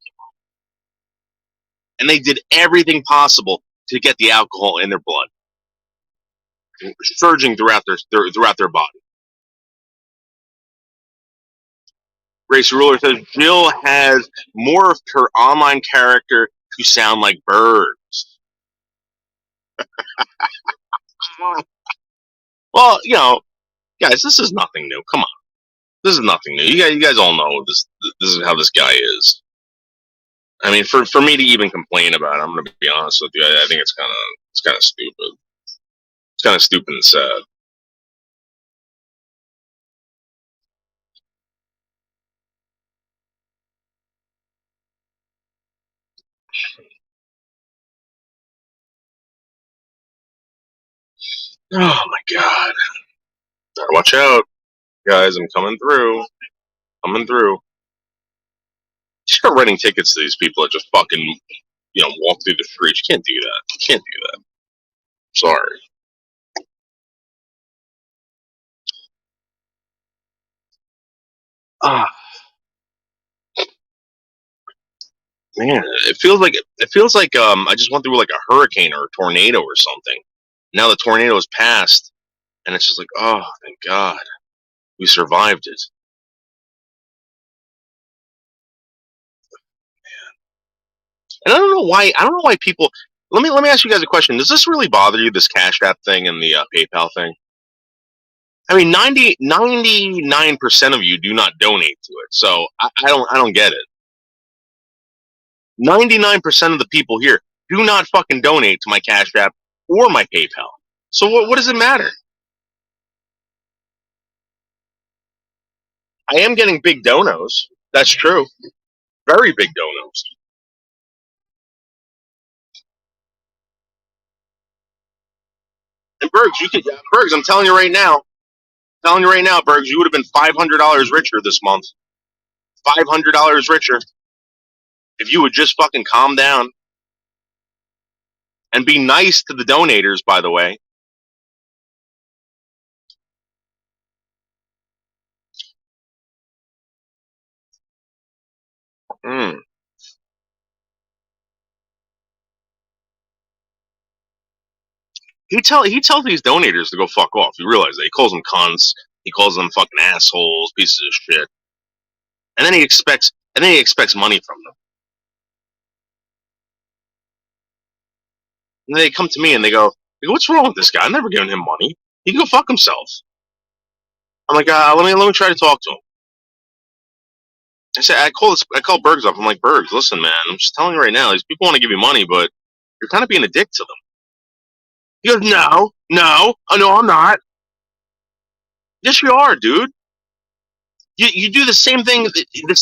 And they did everything possible to get the alcohol in their blood, surging throughout their body. Grace Ruler says Jill has more of her online character to sound like Bergs. Well, guys, this is nothing new. Come on, this is nothing new. You guys all know this. This is how this guy is. I mean, for me to even complain about it, I'm going to be honest with you. I think it's kind of stupid. It's kind of stupid and sad. Oh my god! Better watch out, guys. I'm coming through. Coming through. Start writing tickets to these people that just fucking walk through the streets. You can't do that. You can't do that. Sorry. Ah, man, it feels like I just went through like a hurricane or a tornado or something. Now the tornado is past, and it's just like, oh, thank God, we survived it. And I don't know why. I don't know why people. Let me ask you guys a question. Does this really bother you? This Cash App thing and the PayPal thing? I mean, 99% of you do not donate to it, so I don't get it. 99% of the people here do not fucking donate to my Cash App or my PayPal. So what does it matter? I am getting big donos. That's true. Very big donos. And Bergs, I'm telling you right now, Bergs, you would have been $500 richer this month. $500 richer if you would just fucking calm down and be nice to the donators, by the way. He tells these donators to go fuck off. You realize that? He calls them cunts. He calls them fucking assholes, pieces of shit. And then he expects money from them. And they come to me and they go, "What's wrong with this guy? I'm never giving him money. He can go fuck himself." I'm like, let me try to talk to him. I said, I call Bergs up. I'm like, Bergs, listen, man, I'm just telling you right now, these people want to give you money, but you're kind of being a dick to them. He goes, no, I'm not. Yes, you are, dude. You do the same thing.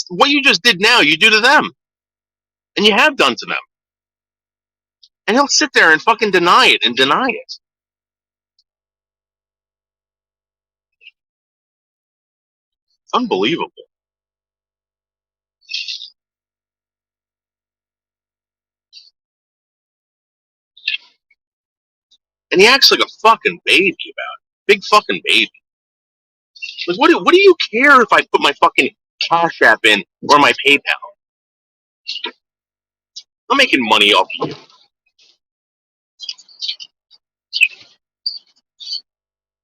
What you just did now, you do to them. And you have done to them. And he'll sit there and fucking deny it and deny it. Unbelievable. And he acts like a fucking baby about it. Big fucking baby. Like, what do you care if I put my fucking Cash App in or my PayPal? I'm making money off you.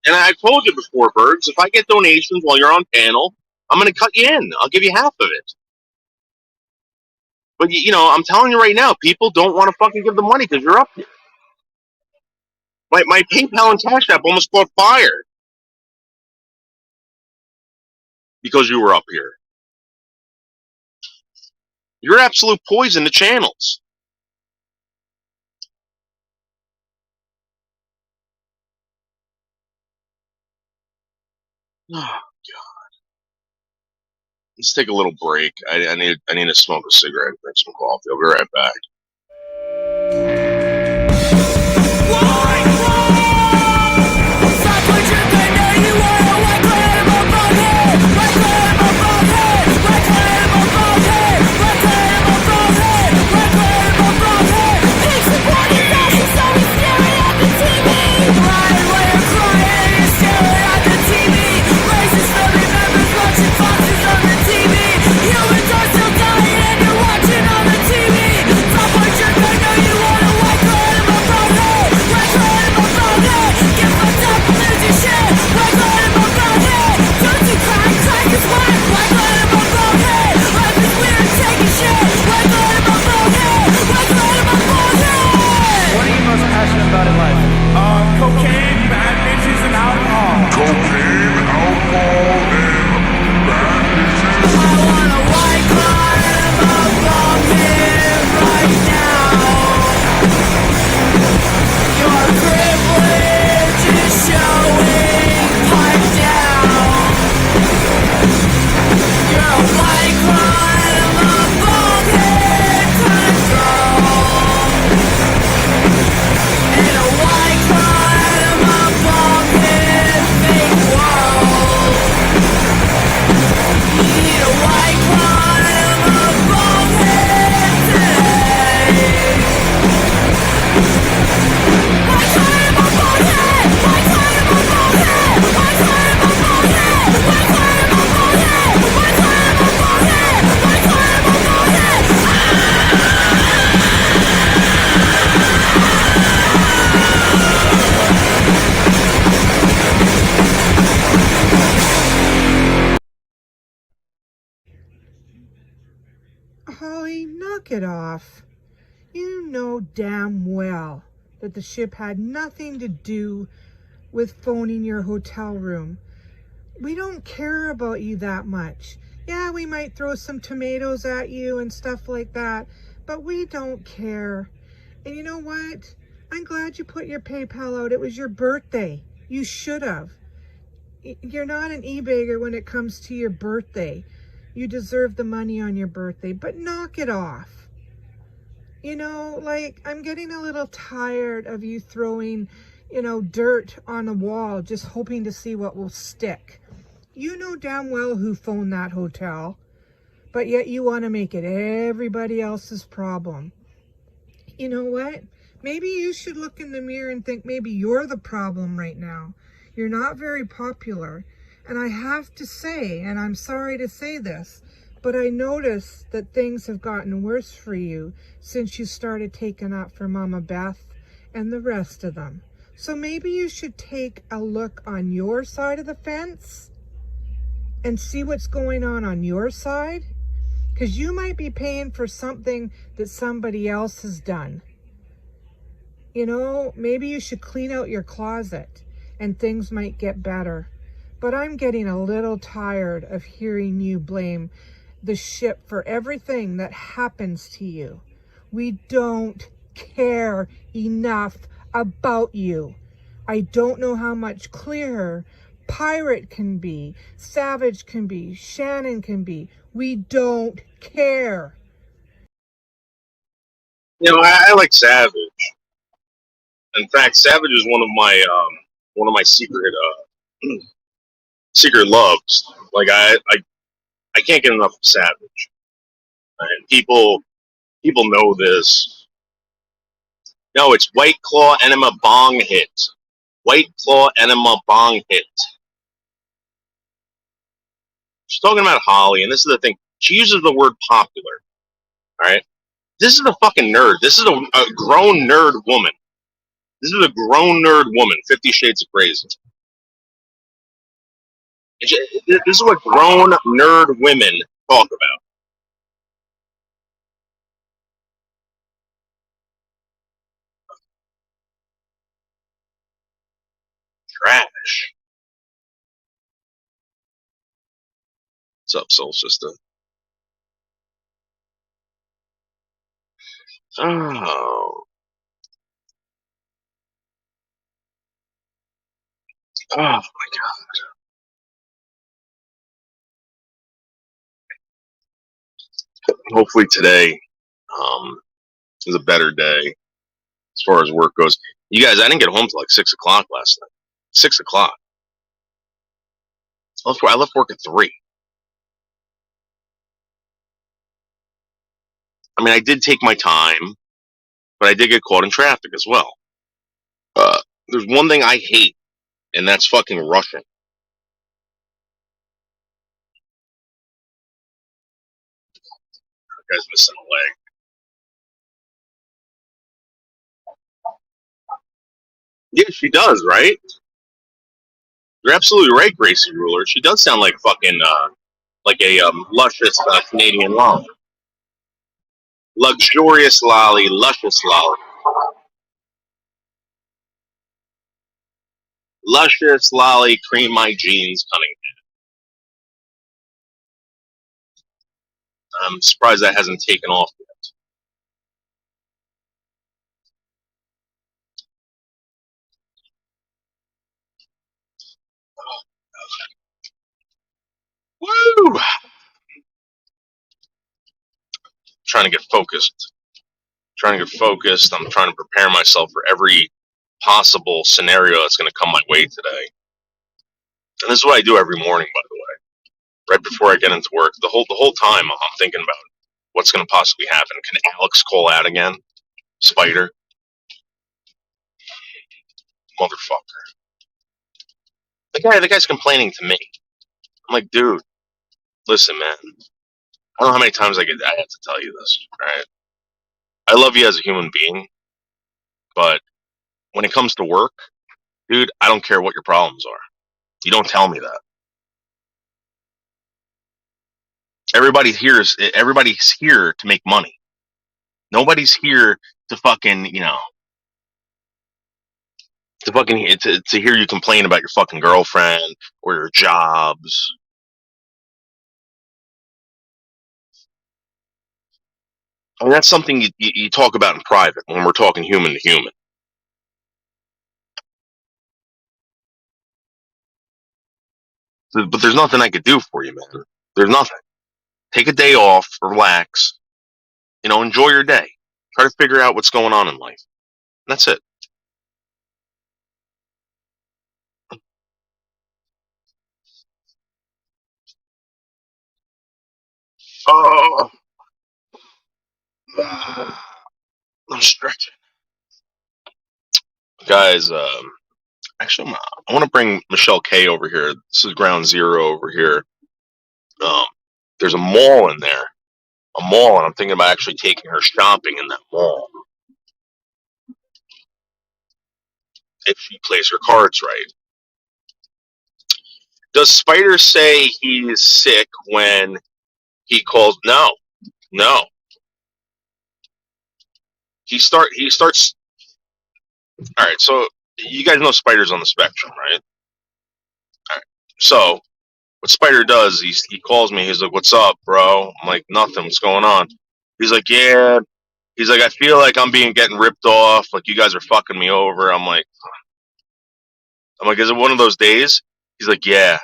And I've told you before, Bergs, if I get donations while you're on panel, I'm going to cut you in. I'll give you half of it. But, I'm telling you right now, people don't want to fucking give the money because you're up here. My PayPal and Cash App almost caught fire because you were up here. You're absolute poison to channels. Oh God. Let's take a little break. I need to smoke a cigarette and drink some coffee. I'll be right back. Cocaine, bad bitches, and alcohol. Cocaine, alcohol, and bad bitches. I want a white climb above here right now. Your privilege is showing, pipe down. You're a white climb above here kind of girl. And a white climb above here fake world. You need a white climb above here today. White climb above here. White climb above here. White climb above here. White climb above here. White climb above here. White climb above here. Holly, knock it off. You know damn well that the ship had nothing to do with phoning your hotel room. We don't care about you that much. Yeah, we might throw some tomatoes at you and stuff like that, but we don't care. And you know what? I'm glad you put your PayPal out. It was your birthday. You should have. You're not an e-bagger when it comes to your birthday. You deserve the money on your birthday, but knock it off. You know, like, I'm getting a little tired of you throwing, dirt on a wall, just hoping to see what will stick. You know damn well who phoned that hotel, but yet you want to make it everybody else's problem. You know what? Maybe you should look in the mirror and think maybe you're the problem right now. You're not very popular. And I have to say, and I'm sorry to say this, but I notice that things have gotten worse for you since you started taking up for Mama Beth and the rest of them. So maybe you should take a look on your side of the fence and see what's going on your side. Because you might be paying for something that somebody else has done. Maybe you should clean out your closet and things might get better. But I'm getting a little tired of hearing you blame the ship for everything that happens to you. We don't care enough about you. I don't know how much clearer Pirate can be, Savage can be, Shannon can be. We don't care. I like Savage. In fact, Savage is one of my secret loves. Like I can't get enough of Savage. And people know this. No, it's White Claw Enema Bong Hit. White Claw Enema Bong Hit. She's talking about Holly, and this is the thing. She uses the word popular. All right? This is a fucking nerd. This is a grown nerd woman. This is a grown nerd woman. 50 Shades of Crazy. This is what grown nerd women talk about. What's up, Soul Sister? Oh. Oh my god. Hopefully today is a better day as far as work goes. You guys, I didn't get home till like 6 o'clock last night. 6 o'clock. I left work at 3. I mean, I did take my time, but I did get caught in traffic as well. There's one thing I hate, and that's fucking rushing. That guy's missing a leg. Yeah, she does, right? You're absolutely right, Gracie Ruler. She does sound like fucking, like a luscious Canadian lolly. Luxurious lolly, luscious lolly. Luscious lolly, cream my jeans, Cunningham. I'm surprised that hasn't taken off yet. Woo! Trying to get focused. I'm trying to prepare myself for every possible scenario that's going to come my way today. And this is what I do every morning, by the way. Right before I get into work, the whole time I'm thinking about what's going to possibly happen. Can Alex call out again? Spider, motherfucker. The guy's complaining to me. I'm like, dude, listen, man. I don't know how many times I have to tell you this, right? I love you as a human being, but when it comes to work, dude, I don't care what your problems are. You don't tell me that. Everybody's here to make money. Nobody's here to fucking, to hear you complain about your fucking girlfriend or your jobs. I mean, that's something you talk about in private when we're talking human to human. But there's nothing I could do for you, man. There's nothing. Take a day off, relax, enjoy your day. Try to figure out what's going on in life. That's it. Oh, I'm stretching. Guys, actually, I want to bring Michelle K over here. This is Ground Zero over here. There's a mall in there. And I'm thinking about actually taking her shopping in that mall. If she plays her cards right. Does Spider say he's sick when he calls? No. He starts. All right, so you guys know Spider's on the spectrum, right? All right. So what Spider does, he calls me. He's like, "What's up, bro?" I'm like, "Nothing. What's going on?" He's like, "Yeah." He's like, "I feel like I'm getting ripped off. Like you guys are fucking me over." I'm like, "Is it one of those days?" He's like, "Yeah."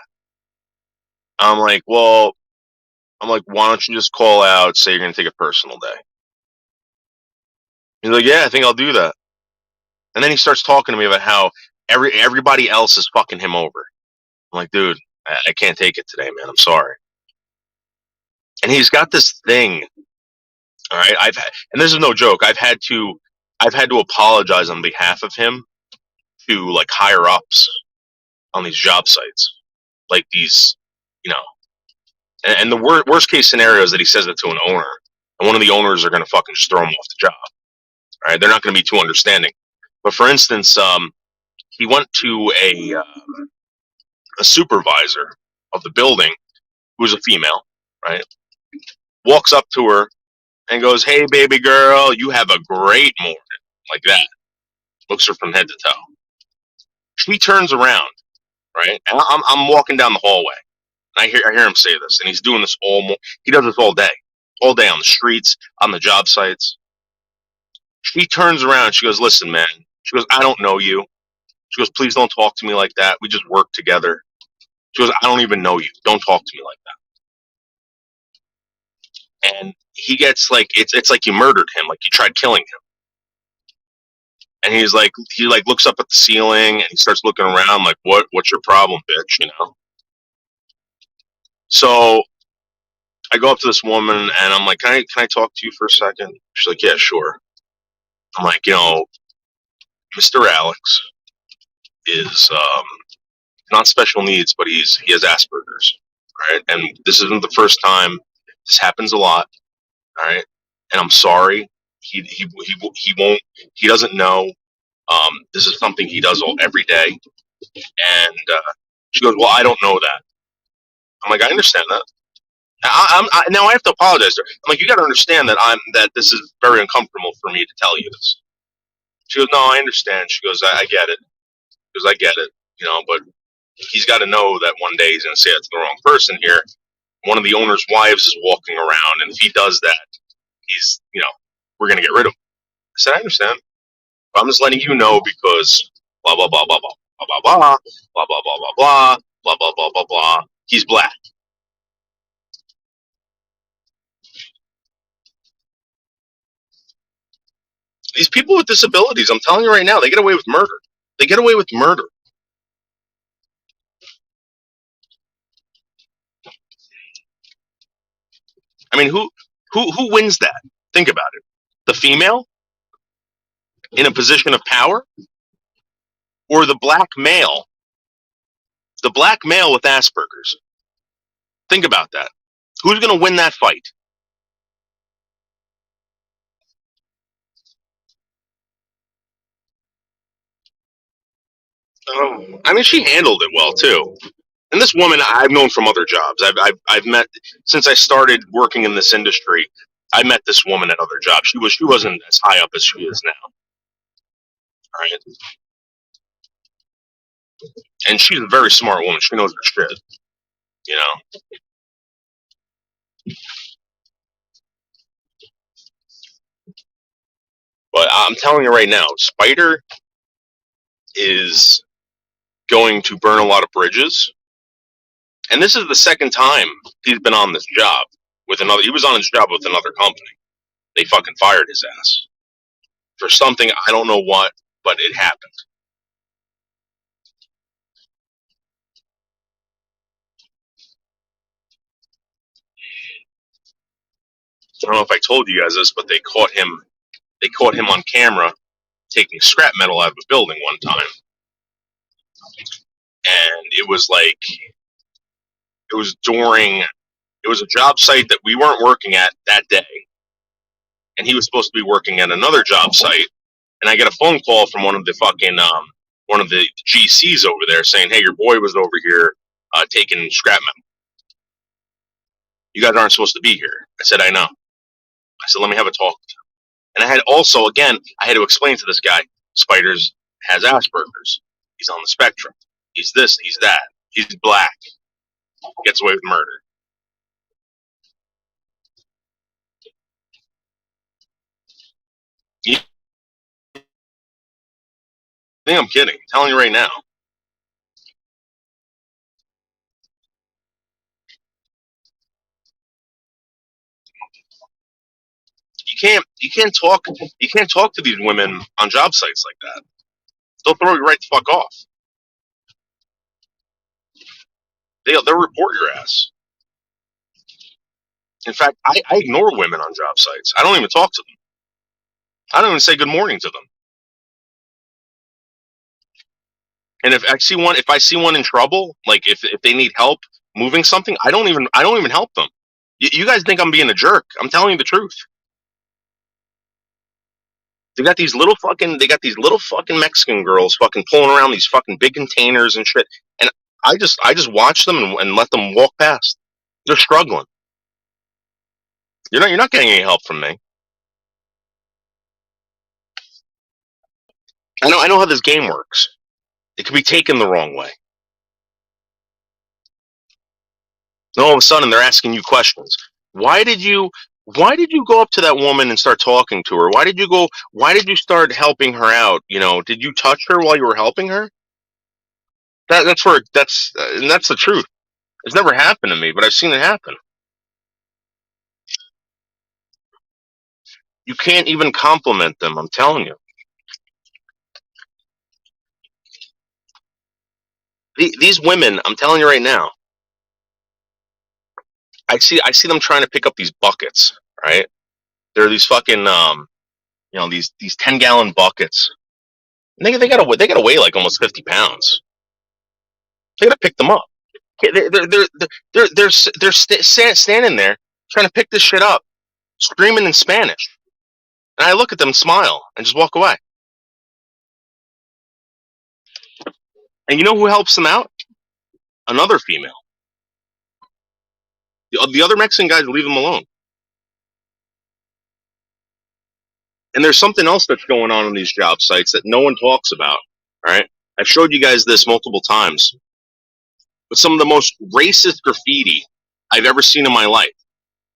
I'm like, "Well," "Why don't you just call out, say you're gonna take a personal day?" He's like, "Yeah, I think I'll do that." And then he starts talking to me about how everybody else is fucking him over. I'm like, "Dude, I can't take it today, man. I'm sorry." And he's got this thing. All right, and this is no joke. I've had to apologize on behalf of him to like higher ups on these job sites, like these, and the worst case scenario is that he says it to an owner, and one of the owners are going to fucking just throw him off the job. All right, they're not going to be too understanding. But for instance, he went to a supervisor of the building who was a female, right? Walks up to her and goes, "Hey, baby girl, you have a great morning," like that. Looks her from head to toe. She turns around right? And I'm walking down the hallway, and I hear him say this, and he's doing this he does this all day on the streets, on the job sites. She turns around, she goes, "Listen, man," she goes, "I don't know you." She goes, "Please don't talk to me like that. We just work together." She goes, "I don't even know you. Don't talk to me like that." And he gets like, it's like you murdered him, like you tried killing him. And he looks up at the ceiling and he starts looking around like, what's your problem, bitch? You know? So I go up to this woman and I'm like, can I talk to you for a second? She's like, yeah, sure. I'm like, Mr. Alex is not special needs, but he has Asperger's, right? And this isn't the first time. This happens a lot, all right? And I'm sorry. He won't. He doesn't know. This is something he does every day. And she goes, well, I don't know that. I'm like, I understand that. Now I have to apologize to her. I'm like, you got to understand that this is very uncomfortable for me to tell you this. She goes, no, I understand. She goes, I get it. She goes, I get it. But he's got to know that one day he's going to say it to the wrong person here. One of the owner's wives is walking around, and if he does that, we're going to get rid of him. I said, I understand. But I'm just letting you know because blah, blah, blah, blah, blah, blah, blah, blah, blah, blah, blah, blah, blah, blah, blah, blah, blah, blah. He's black. These people with disabilities, I'm telling you right now, they get away with murder. They get away with murder. I mean, who wins that? Think about it. The female in a position of power, or the black male? The black male with Asperger's. Think about that. Who's going to win that fight? I mean, she handled it well too. And this woman I've known from other jobs. I've met since I started working in this industry. I met this woman at other jobs. She wasn't as high up as she is now. Right? And she's a very smart woman. She knows her shit. But I'm telling you right now, Spider is going to burn a lot of bridges. And this is the second time he's been on this job with another. He was on his job with another company. They fucking fired his ass for something, I don't know what, but it happened. I don't know if I told you guys this, but they caught him on camera taking scrap metal out of a building one time. And it was a job site that we weren't working at that day. And he was supposed to be working at another job site. And I get a phone call from one of the GCs over there saying, hey, your boy was over here taking scrap metal. You guys aren't supposed to be here. I said, I know. I said, let me have a talk with him. And I had to explain to this guy, Spiders has Asperger's. He's on the spectrum. He's this, he's that. He's black. Gets away with murder. You think I'm kidding? I'm telling you right now. You can't talk to these women on job sites like that. They'll throw you right the fuck off. They'll report your ass. In fact, I ignore women on job sites. I don't even talk to them. I don't even say good morning to them. And if I see one in trouble, like if they need help moving something, I don't even help them. You guys think I'm being a jerk? I'm telling you the truth. They got these little fucking Mexican girls fucking pulling around these fucking big containers and shit. And I just watch them and let them walk past. They're struggling. You're not getting any help from me. I know how this game works. It can be taken the wrong way. And all of a sudden, they're asking you questions. Why did you go up to that woman and start talking to her? Why did you start helping her out? Did you touch her while you were helping her? That's the truth. It's never happened to me, but I've seen it happen. You can't even compliment them. I'm telling you. These women, I'm telling you right now. I see them trying to pick up these buckets. Right? There are these fucking these 10-gallon buckets. And they gotta weigh like almost 50 pounds. They gotta pick them up. They're standing there trying to pick this shit up, screaming in Spanish. And I look at them, smile, and just walk away. And you know who helps them out? Another female. The other Mexican guys leave them alone. And there's something else that's going on these job sites that no one talks about. All right, I've showed you guys this multiple times. But some of the most racist graffiti I've ever seen in my life,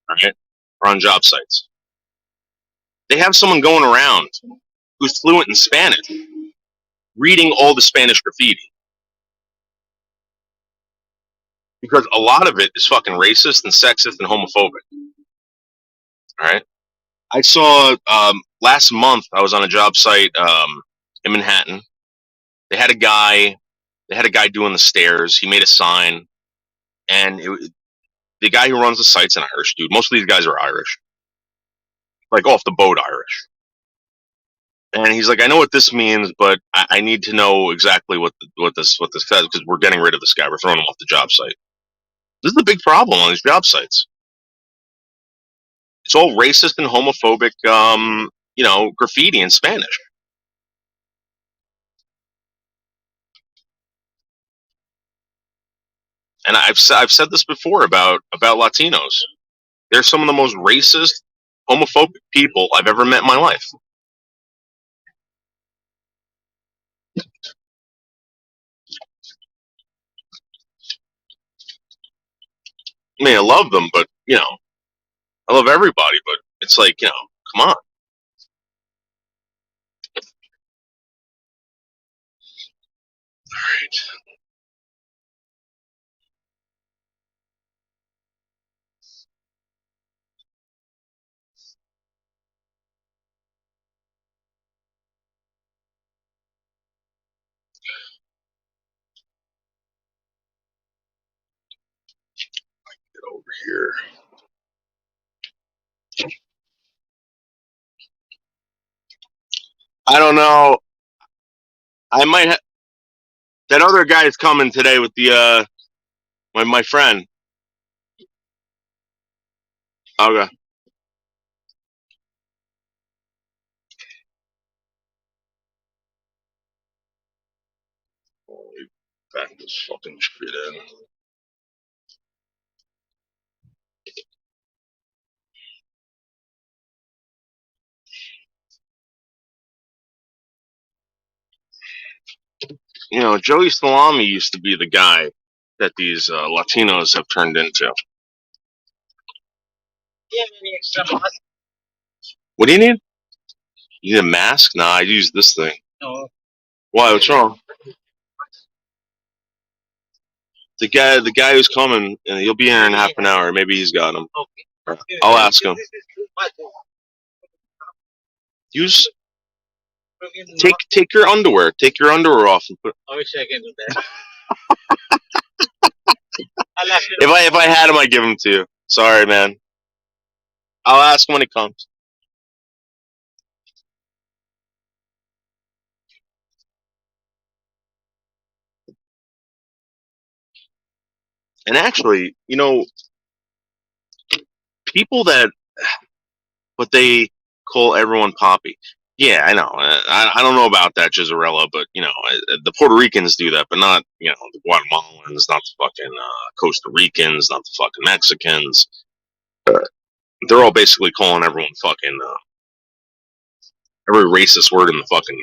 all right, are on job sites. They have someone going around who's fluent in Spanish, reading all the Spanish graffiti. Because a lot of it is fucking racist and sexist and homophobic. All right. I saw last month I was on a job site in Manhattan. They had a guy doing the stairs. He made a sign, and the guy who runs the site's an Irish dude. Most of these guys are Irish, like off the boat Irish. And he's like, I know what this means, but I need to know exactly what this says, because we're getting rid of this guy. We're throwing him off the job site. This is a big problem on these job sites. It's all racist and homophobic, graffiti in Spanish. And I've said this before about Latinos. They're some of the most racist, homophobic people I've ever met in my life. I mean, I love them, but I love everybody, but it's like, come on. All right. Get over here. I don't know. I might. That other guy is coming today with the my friend. Okay. Holy, back this fucking shit in. Joey Salami used to be the guy that these Latinos have turned into. What do you need? You need a mask? Nah, I use this thing. No. Why? What's wrong? The guy who's coming, he'll be here in half an hour. Maybe he's got him. Okay. I'll ask him. Use. Take your underwear. Take your underwear off and put. I wish I could do that. If I had him, I'd give him to you. Sorry, man. I'll ask him when he comes. And actually, people that what they call everyone Poppy. Yeah, I know. I don't know about that, Gisarella, but the Puerto Ricans do that, but not the Guatemalans, not the fucking Costa Ricans, not the fucking Mexicans. They're all basically calling everyone fucking every racist word in the fucking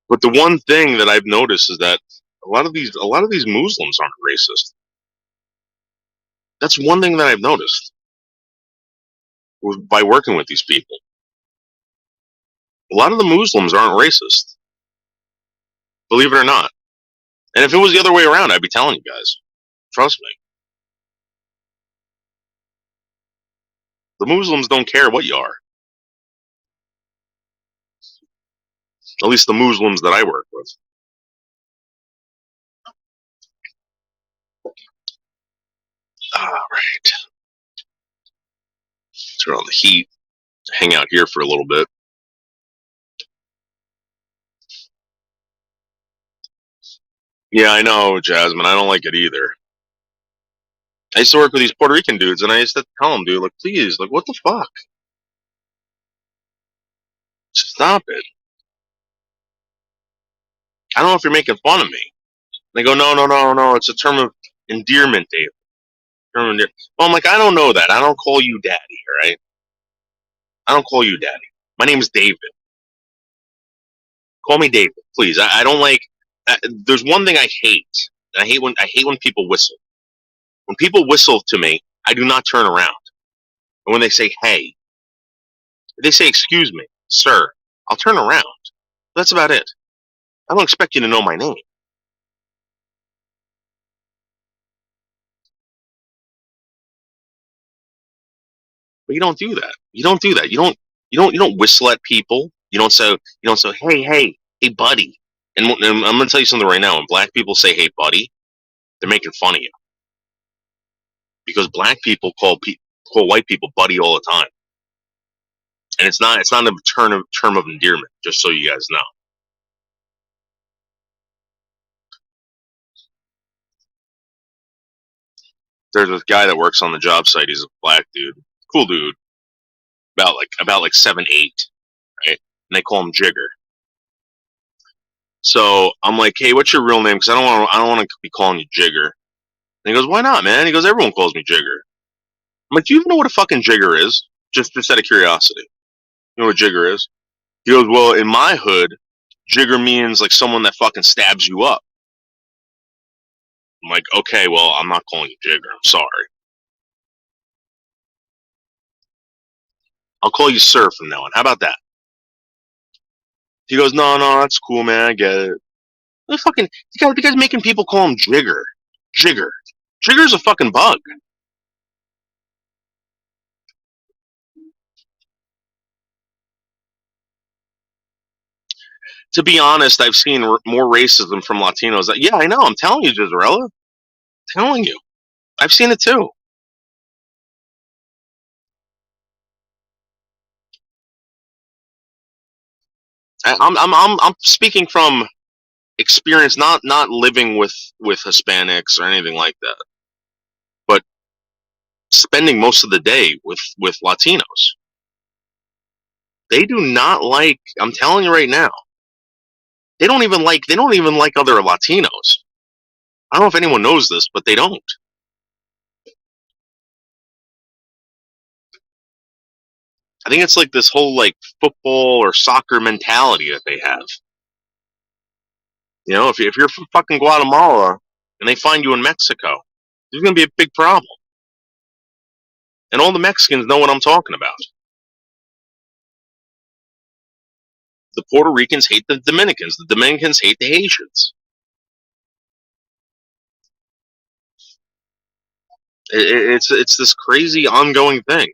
But the one thing that I've noticed is that a lot of these Muslims aren't racist. That's one thing that I've noticed by working with these people. A lot of the Muslims aren't racist, believe it or not. And if it was the other way around, I'd be telling you guys. Trust me. The Muslims don't care what you are. At least the Muslims that I work with. All right. Turn on the heat. Hang out here for a little bit. Yeah, I know, Jasmine. I don't like it either. I used to work with these Puerto Rican dudes, and I used to tell them, dude, like, please, like, what the fuck? Stop it. I don't know if you're making fun of me. They go, no. It's a term of endearment, Dave. Term of endearment. Well, I'm like, I don't know that. I don't call you daddy, all right? I don't call you daddy. My name is David. Call me David, please. I don't like. There's one thing I hate. I hate when people whistle. When people whistle to me, I do not turn around. And when they say hey, they say excuse me, sir, I'll turn around. That's about it. I don't expect you to know my name. But you don't do that. You don't do that. You don't whistle at people. You don't say hey buddy. And I'm gonna tell you something right now. When black people say hey buddy, they're making fun of you. Because black people call white people buddy all the time. And it's not a term of endearment, just so you guys know. There's this guy that works on the job site. He's a black dude, cool dude, about like 7'8", right? And they call him Jigger. So I'm like, hey, what's your real name? Because I don't want to be calling you Jigger. And he goes, why not, man? He goes, everyone calls me Jigger. I'm like, do you even know what a fucking Jigger is? Just out of curiosity. You know what Jigger is? He goes, well, in my hood, Jigger means like someone that fucking stabs you up. I'm like, okay, well, I'm not calling you Jigger. I'm sorry. I'll call you sir from now on. How about that? He goes, no, that's cool, man. I get it. The guy's making people call him Jigger. Jigger's a fucking bug. To be honest, I've seen more racism from Latinos. Yeah, I know. I'm telling you, Gisarella. Telling you. I've seen it too. I'm speaking from experience, not living with Hispanics or anything like that, but spending most of the day with Latinos. They do not like. I'm telling you right now. They don't even like other Latinos. I don't know if anyone knows this, but they don't. I think it's like this whole like football or soccer mentality that they have. You know, if you're from fucking Guatemala and they find you in Mexico, there's going to be a big problem. And all the Mexicans know what I'm talking about. The Puerto Ricans hate the Dominicans. The Dominicans hate the Haitians. It's this crazy ongoing thing.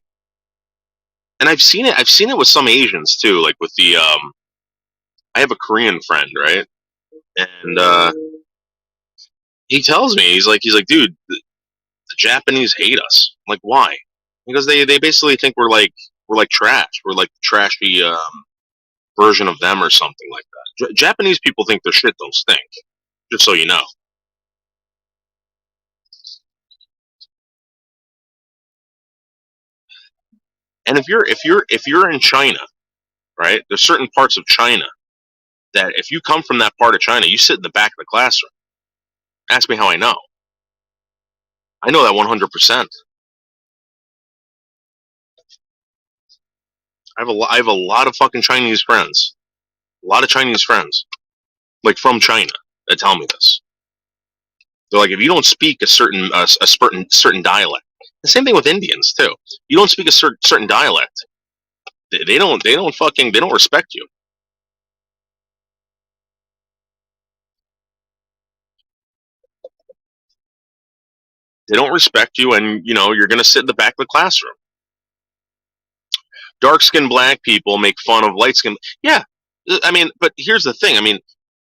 And I've seen it with some Asians too, like with the I have a Korean friend, right? And he tells me, he's like, dude, the Japanese hate us. I'm like, why? Because they basically think we're like trash. We're like the trashy version of them or something like that. Japanese people think their shit don't stink. Just so you know. And if you're in China, right? There's certain parts of China that if you come from that part of China, you sit in the back of the classroom. Ask me how I know. I know that 100%. I have a lot of fucking Chinese friends. A lot of Chinese friends. like from China, that tell me this. They're like, if you don't speak a certain dialect, the same thing with Indians too. You don't speak a certain dialect, they don't respect you. They don't respect you, and you're gonna sit in the back of the classroom. Dark skinned black people make fun of light skinned. Yeah, I mean, but here's the thing. I mean,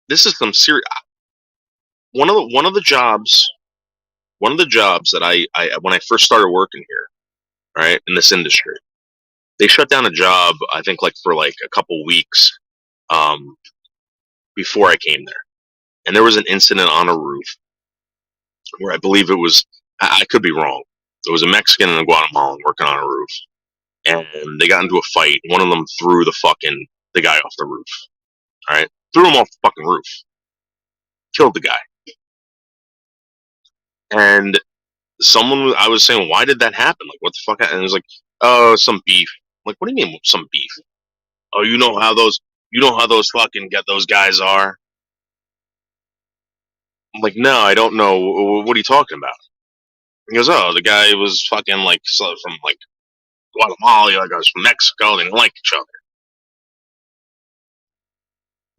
this is some serious. One of the jobs that I when I first started working here, right, in this industry, they shut down a job. I think like for like a couple weeks um, before I came there, and there was an incident on a roof where I believe it was. I could be wrong. It was a Mexican and a Guatemalan working on a roof, and they got into a fight. One of them threw the guy off the roof. All right, threw him off the fucking roof, killed the guy, and I was saying, why did that happen? Like, what the fuck? And it was like, oh, some beef. I'm like, what do you mean some beef? Oh, you know how those fucking get those guys are. I'm like, no, I don't know. What are you talking about? He goes, oh, the guy was fucking like from like Guatemala, like I was from Mexico. They didn't like each other.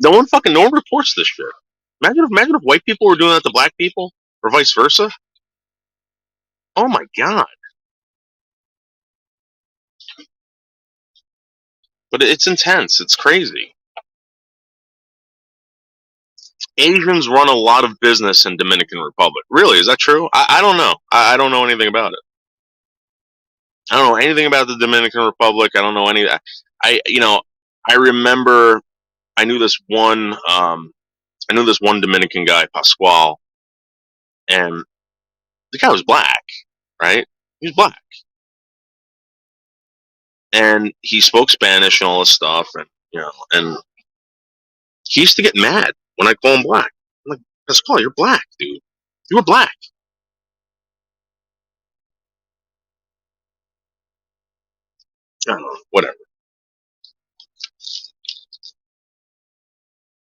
No one reports this shit. Imagine if white people were doing that to black people, or vice versa. Oh my god! But it's intense. It's crazy. Asians run a lot of business in Dominican Republic. Really, is that true? I don't know. I don't know anything about it. I don't know anything about the Dominican Republic. I don't know any. I remember I knew this one. I knew this one Dominican guy, Pascual, and the guy was black, right? He was black, and he spoke Spanish and all this stuff, and he used to get mad when I call him black. I'm like, Pascual, you're black, dude. You were black. I don't know, whatever.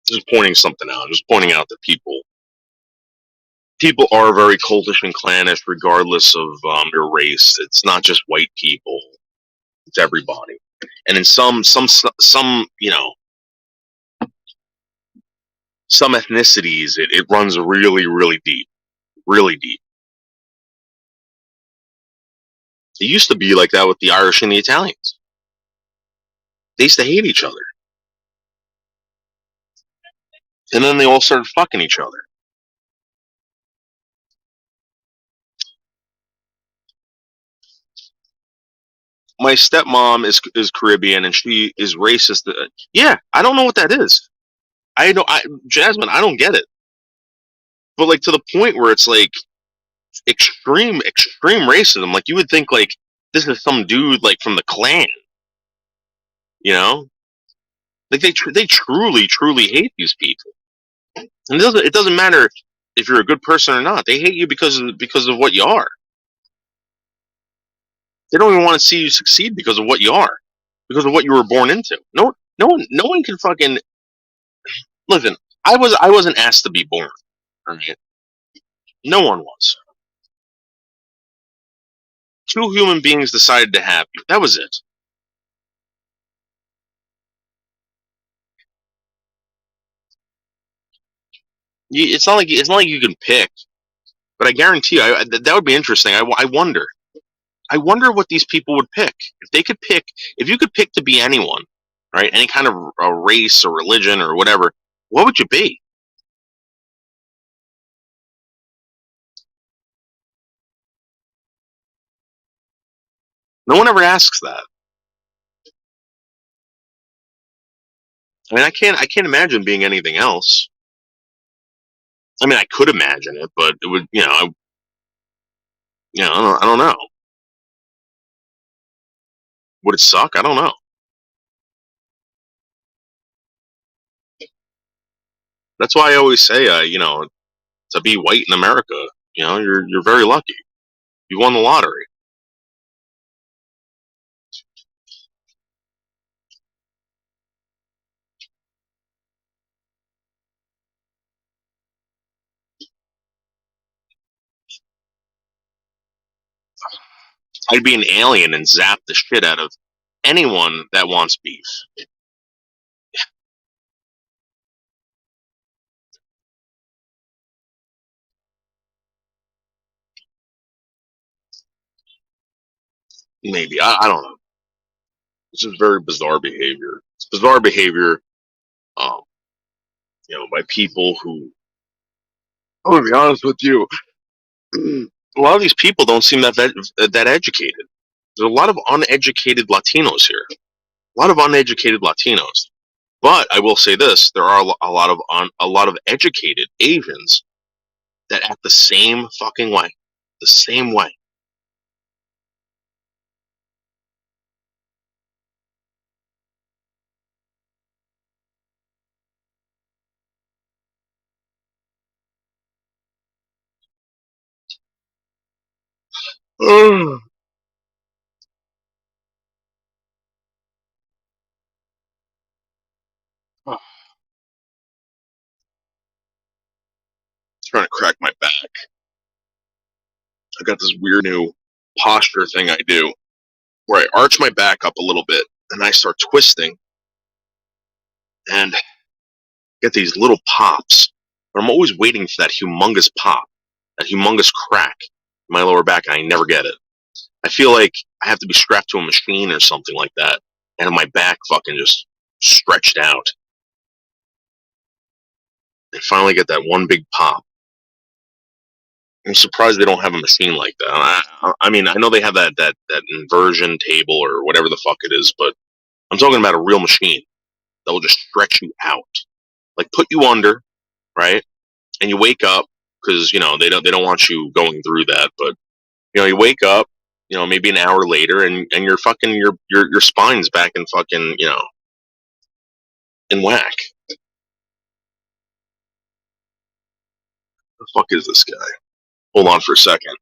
Just pointing something out. Just pointing out that people are very cultish and clannish, regardless of your race. It's not just white people; it's everybody. And in some some ethnicities, it runs really, really deep, really deep. It used to be like that with the Irish and the Italians. They used to hate each other, and then they all started fucking each other. My stepmom is Caribbean, and she is racist. Yeah, I don't know what that is. Jasmine, I don't get it. But like to the point where it's like extreme racism. Like you would think like this is some dude like from the Klan, you know? Like they truly hate these people, and it doesn't matter if you're a good person or not. They hate you because of what you are. They don't even want to see you succeed because of what you are, because of what you were born into. No one can fucking listen. I wasn't asked to be born. Right? No one was. Two human beings decided to have you. That was it. It's not like you can pick. But I guarantee you, that would be interesting. I wonder. I wonder what these people would pick if they could pick. If you could pick to be anyone, right? Any kind of a race or religion or whatever. What would you be? No one ever asks that. I mean, I can't imagine being anything else. I mean, I could imagine it, but it would, I don't know. Would it suck? I don't know. That's why I always say, to be white in America, you're very lucky. You won the lottery. I'd be an alien and zap the shit out of anyone that wants beef. Maybe. I don't know. It's just very bizarre behavior. It's bizarre behavior, um, by people who, I'm going to be honest with you, a lot of these people don't seem that educated. There's a lot of uneducated Latinos here. A lot of uneducated Latinos. But I will say this: there are a lot of educated Asians that act the same fucking way, the same way. Ugh. Trying to crack my back. I got this weird new posture thing I do where I arch my back up a little bit and I start twisting and get these little pops. But I'm always waiting for that humongous pop, that humongous crack in my lower back, and I never get it. I feel like I have to be strapped to a machine or something like that, and my back fucking just stretched out. And finally get that one big pop. I'm surprised they don't have a machine like that. I mean, I know they have that inversion table or whatever the fuck it is, but I'm talking about a real machine that will just stretch you out, like put you under, right? And you wake up because they don't want you going through that, but you wake up, maybe an hour later, and your fucking your spine's back in fucking in whack. The fuck is this guy? Hold on for a second.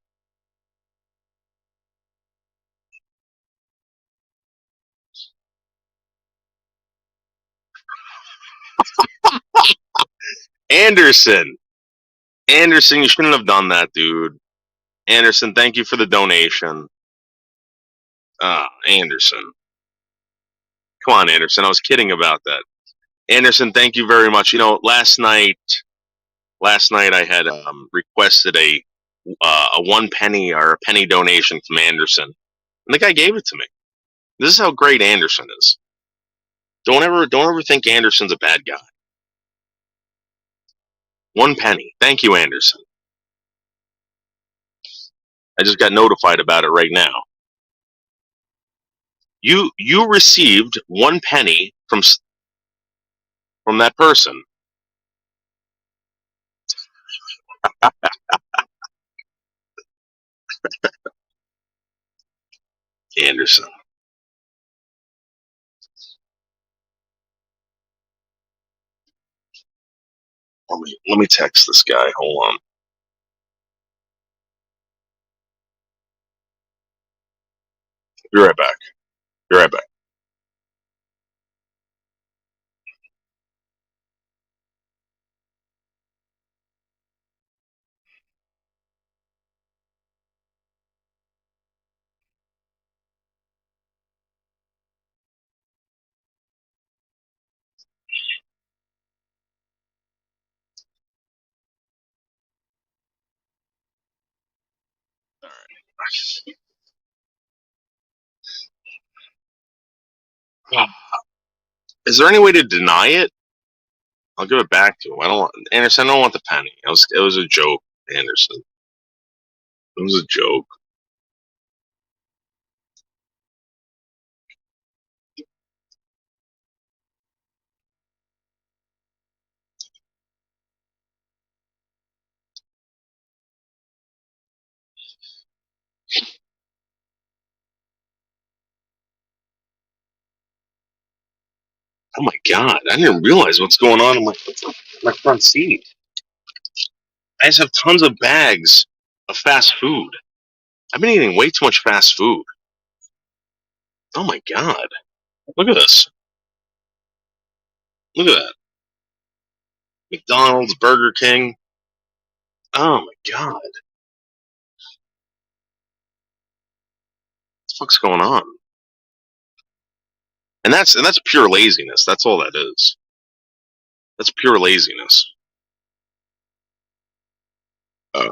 Anderson, you shouldn't have done that, dude. Anderson, thank you for the donation. Anderson. Come on, Anderson. I was kidding about that. Anderson, thank you very much. Last night I had requested a 1 penny or a penny donation from Anderson, and the guy gave it to me. This is how great Anderson is. Don't ever think Anderson's a bad guy. 1 penny. Thank you, Anderson. I just got notified about it right now. You received 1 penny from that person. Anderson. Let me text this guy. Hold on. Be right back. Be right back. Is there any way to deny it? I'll give it back to him. I don't want Anderson. I don't want the penny. It was a joke, Anderson. It was a joke. Oh my god! I didn't realize what's going on in my front seat. I just have tons of bags of fast food. I've been eating way too much fast food. Oh my god! Look at this. Look at that. McDonald's, Burger King. Oh my god! fuck's going on? And that's pure laziness. That's all that is. That's pure laziness. I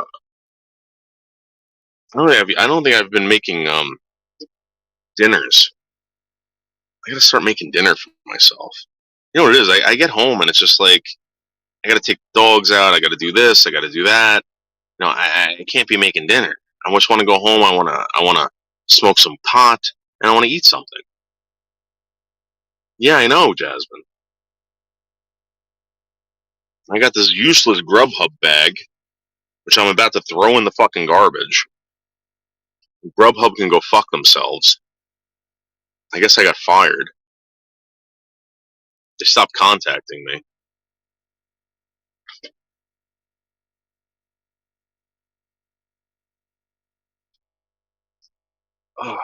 don't think I've been making dinners. I gotta start making dinner for myself. You know what it is? I get home and it's just like I gotta take the dogs out. I gotta do this. I gotta do that. You know, I can't be making dinner. I just want to go home. I wanna smoke some pot and I want to eat something. Yeah, I know, Jasmine. I got this useless Grubhub bag, which I'm about to throw in the fucking garbage. Grubhub can go fuck themselves. I guess I got fired. They stopped contacting me. Oh.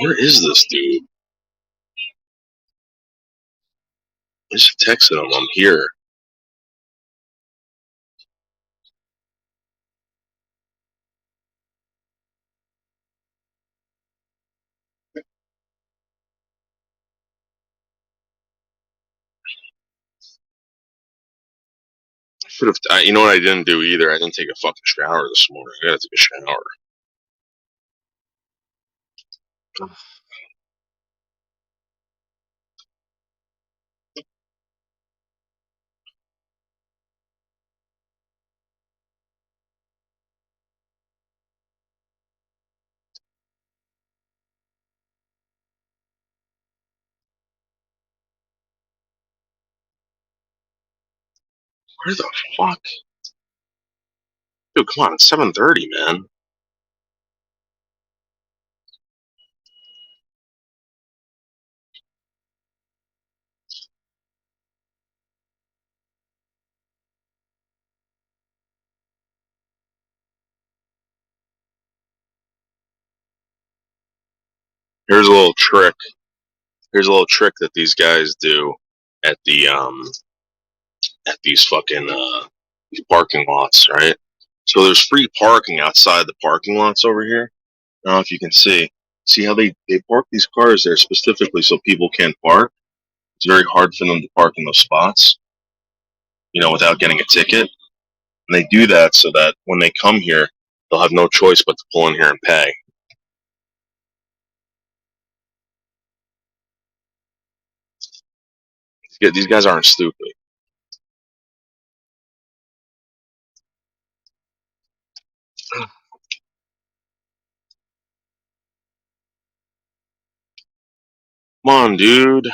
Where is this dude? I just texted him. I'm here. Should have. You know what I didn't do either? I didn't take a fucking shower this morning. I gotta take a shower. Where the fuck? Dude, come on. It's 7:30, man. Here's a little trick. Here's a little trick that these guys do at the at these fucking parking lots, right? So there's free parking outside the parking lots over here. I don't know if you can see. See how they park these cars there specifically so people can't park? It's very hard for them to park in those spots, you know, without getting a ticket. And they do that so that when they come here, they'll have no choice but to pull in here and pay. These guys aren't stupid. Come on, dude. I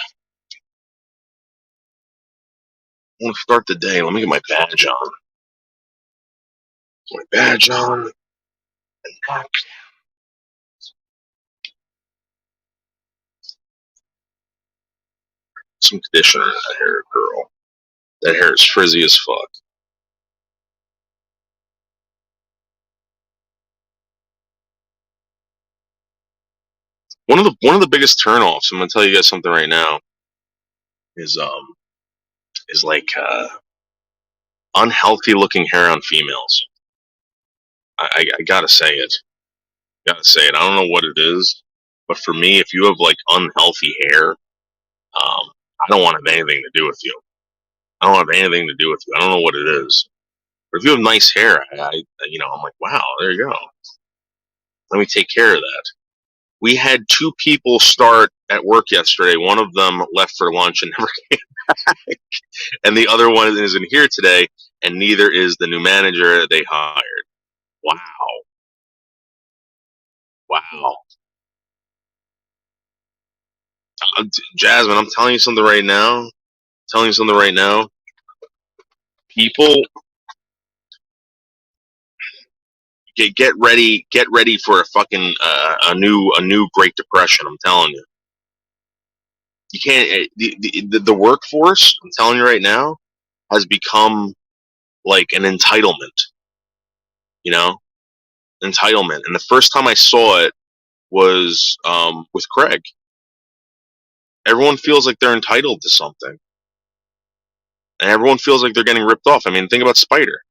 want to start the day. Let me get my badge on. Get my badge on. Some conditioner in that hair, girl. That hair is frizzy as fuck. One of the biggest turnoffs, I'm gonna tell you guys something right now, is like unhealthy looking hair on females. I gotta say it. Gotta say it. I don't know what it is, but for me, if you have like unhealthy hair, I don't want to have anything to do with you. I don't have anything to do with you. I don't know what it is. But if you have nice hair, you know, I'm like, wow, there you go. Let me take care of that. We had 2 people start at work yesterday. One of them left for lunch and never came back. And the other one isn't here today, and neither is the new manager they hired. Wow. Wow. Jasmine, I'm telling you something right now. People get ready for a fucking a new Great Depression. I'm telling you. You can't the workforce, I'm telling you right now, has become like an entitlement. You know? Entitlement. And the first time I saw it was with Craig. Everyone feels like they're entitled to something, and everyone feels like they're getting ripped off. I mean, think about Spider.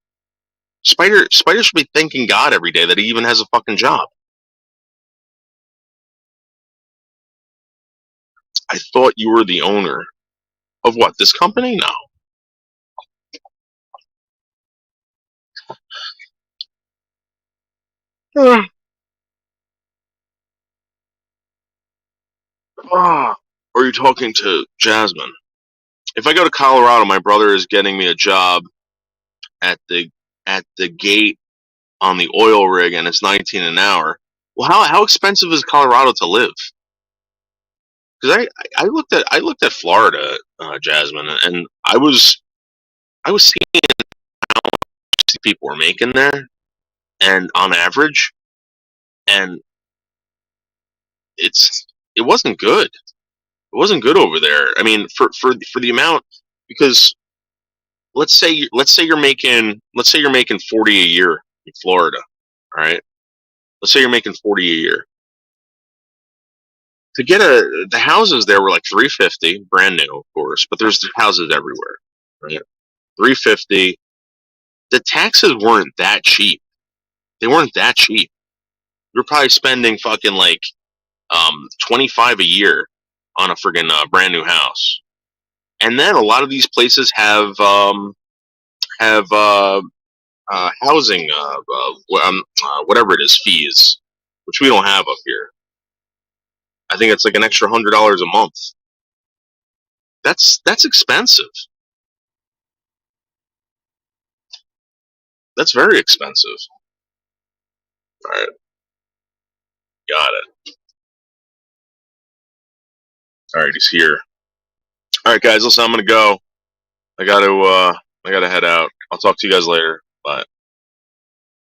Spider should be thanking God every day that he even has a fucking job. I thought you were the owner of what? This company? No. Or are you talking to Jasmine? If I go to Colorado, my brother is getting me a job at the gate on the oil rig, and it's 19 an hour. Well, how expensive is Colorado to live? Because I looked at Florida, Jasmine, and I was seeing how much people were making there, and on average, and it wasn't good. It wasn't good over there. I mean, for the amount, because let's say you're making 40 a year in Florida, all right? Let's say you're making 40 a year. To get the houses there were like $350, brand new, of course, but there's houses everywhere, right? $350. The taxes weren't that cheap. They weren't that cheap. You're probably spending fucking like $25 a year on a friggin' brand new house. And then a lot of these places have housing, whatever it is, fees, which we don't have up here. I think it's like an extra $100 a month. That's expensive. That's very expensive. All right, got it. All right, he's here. All right, guys, listen, I'm gonna go. I gotta head out. I'll talk to you guys later. Bye.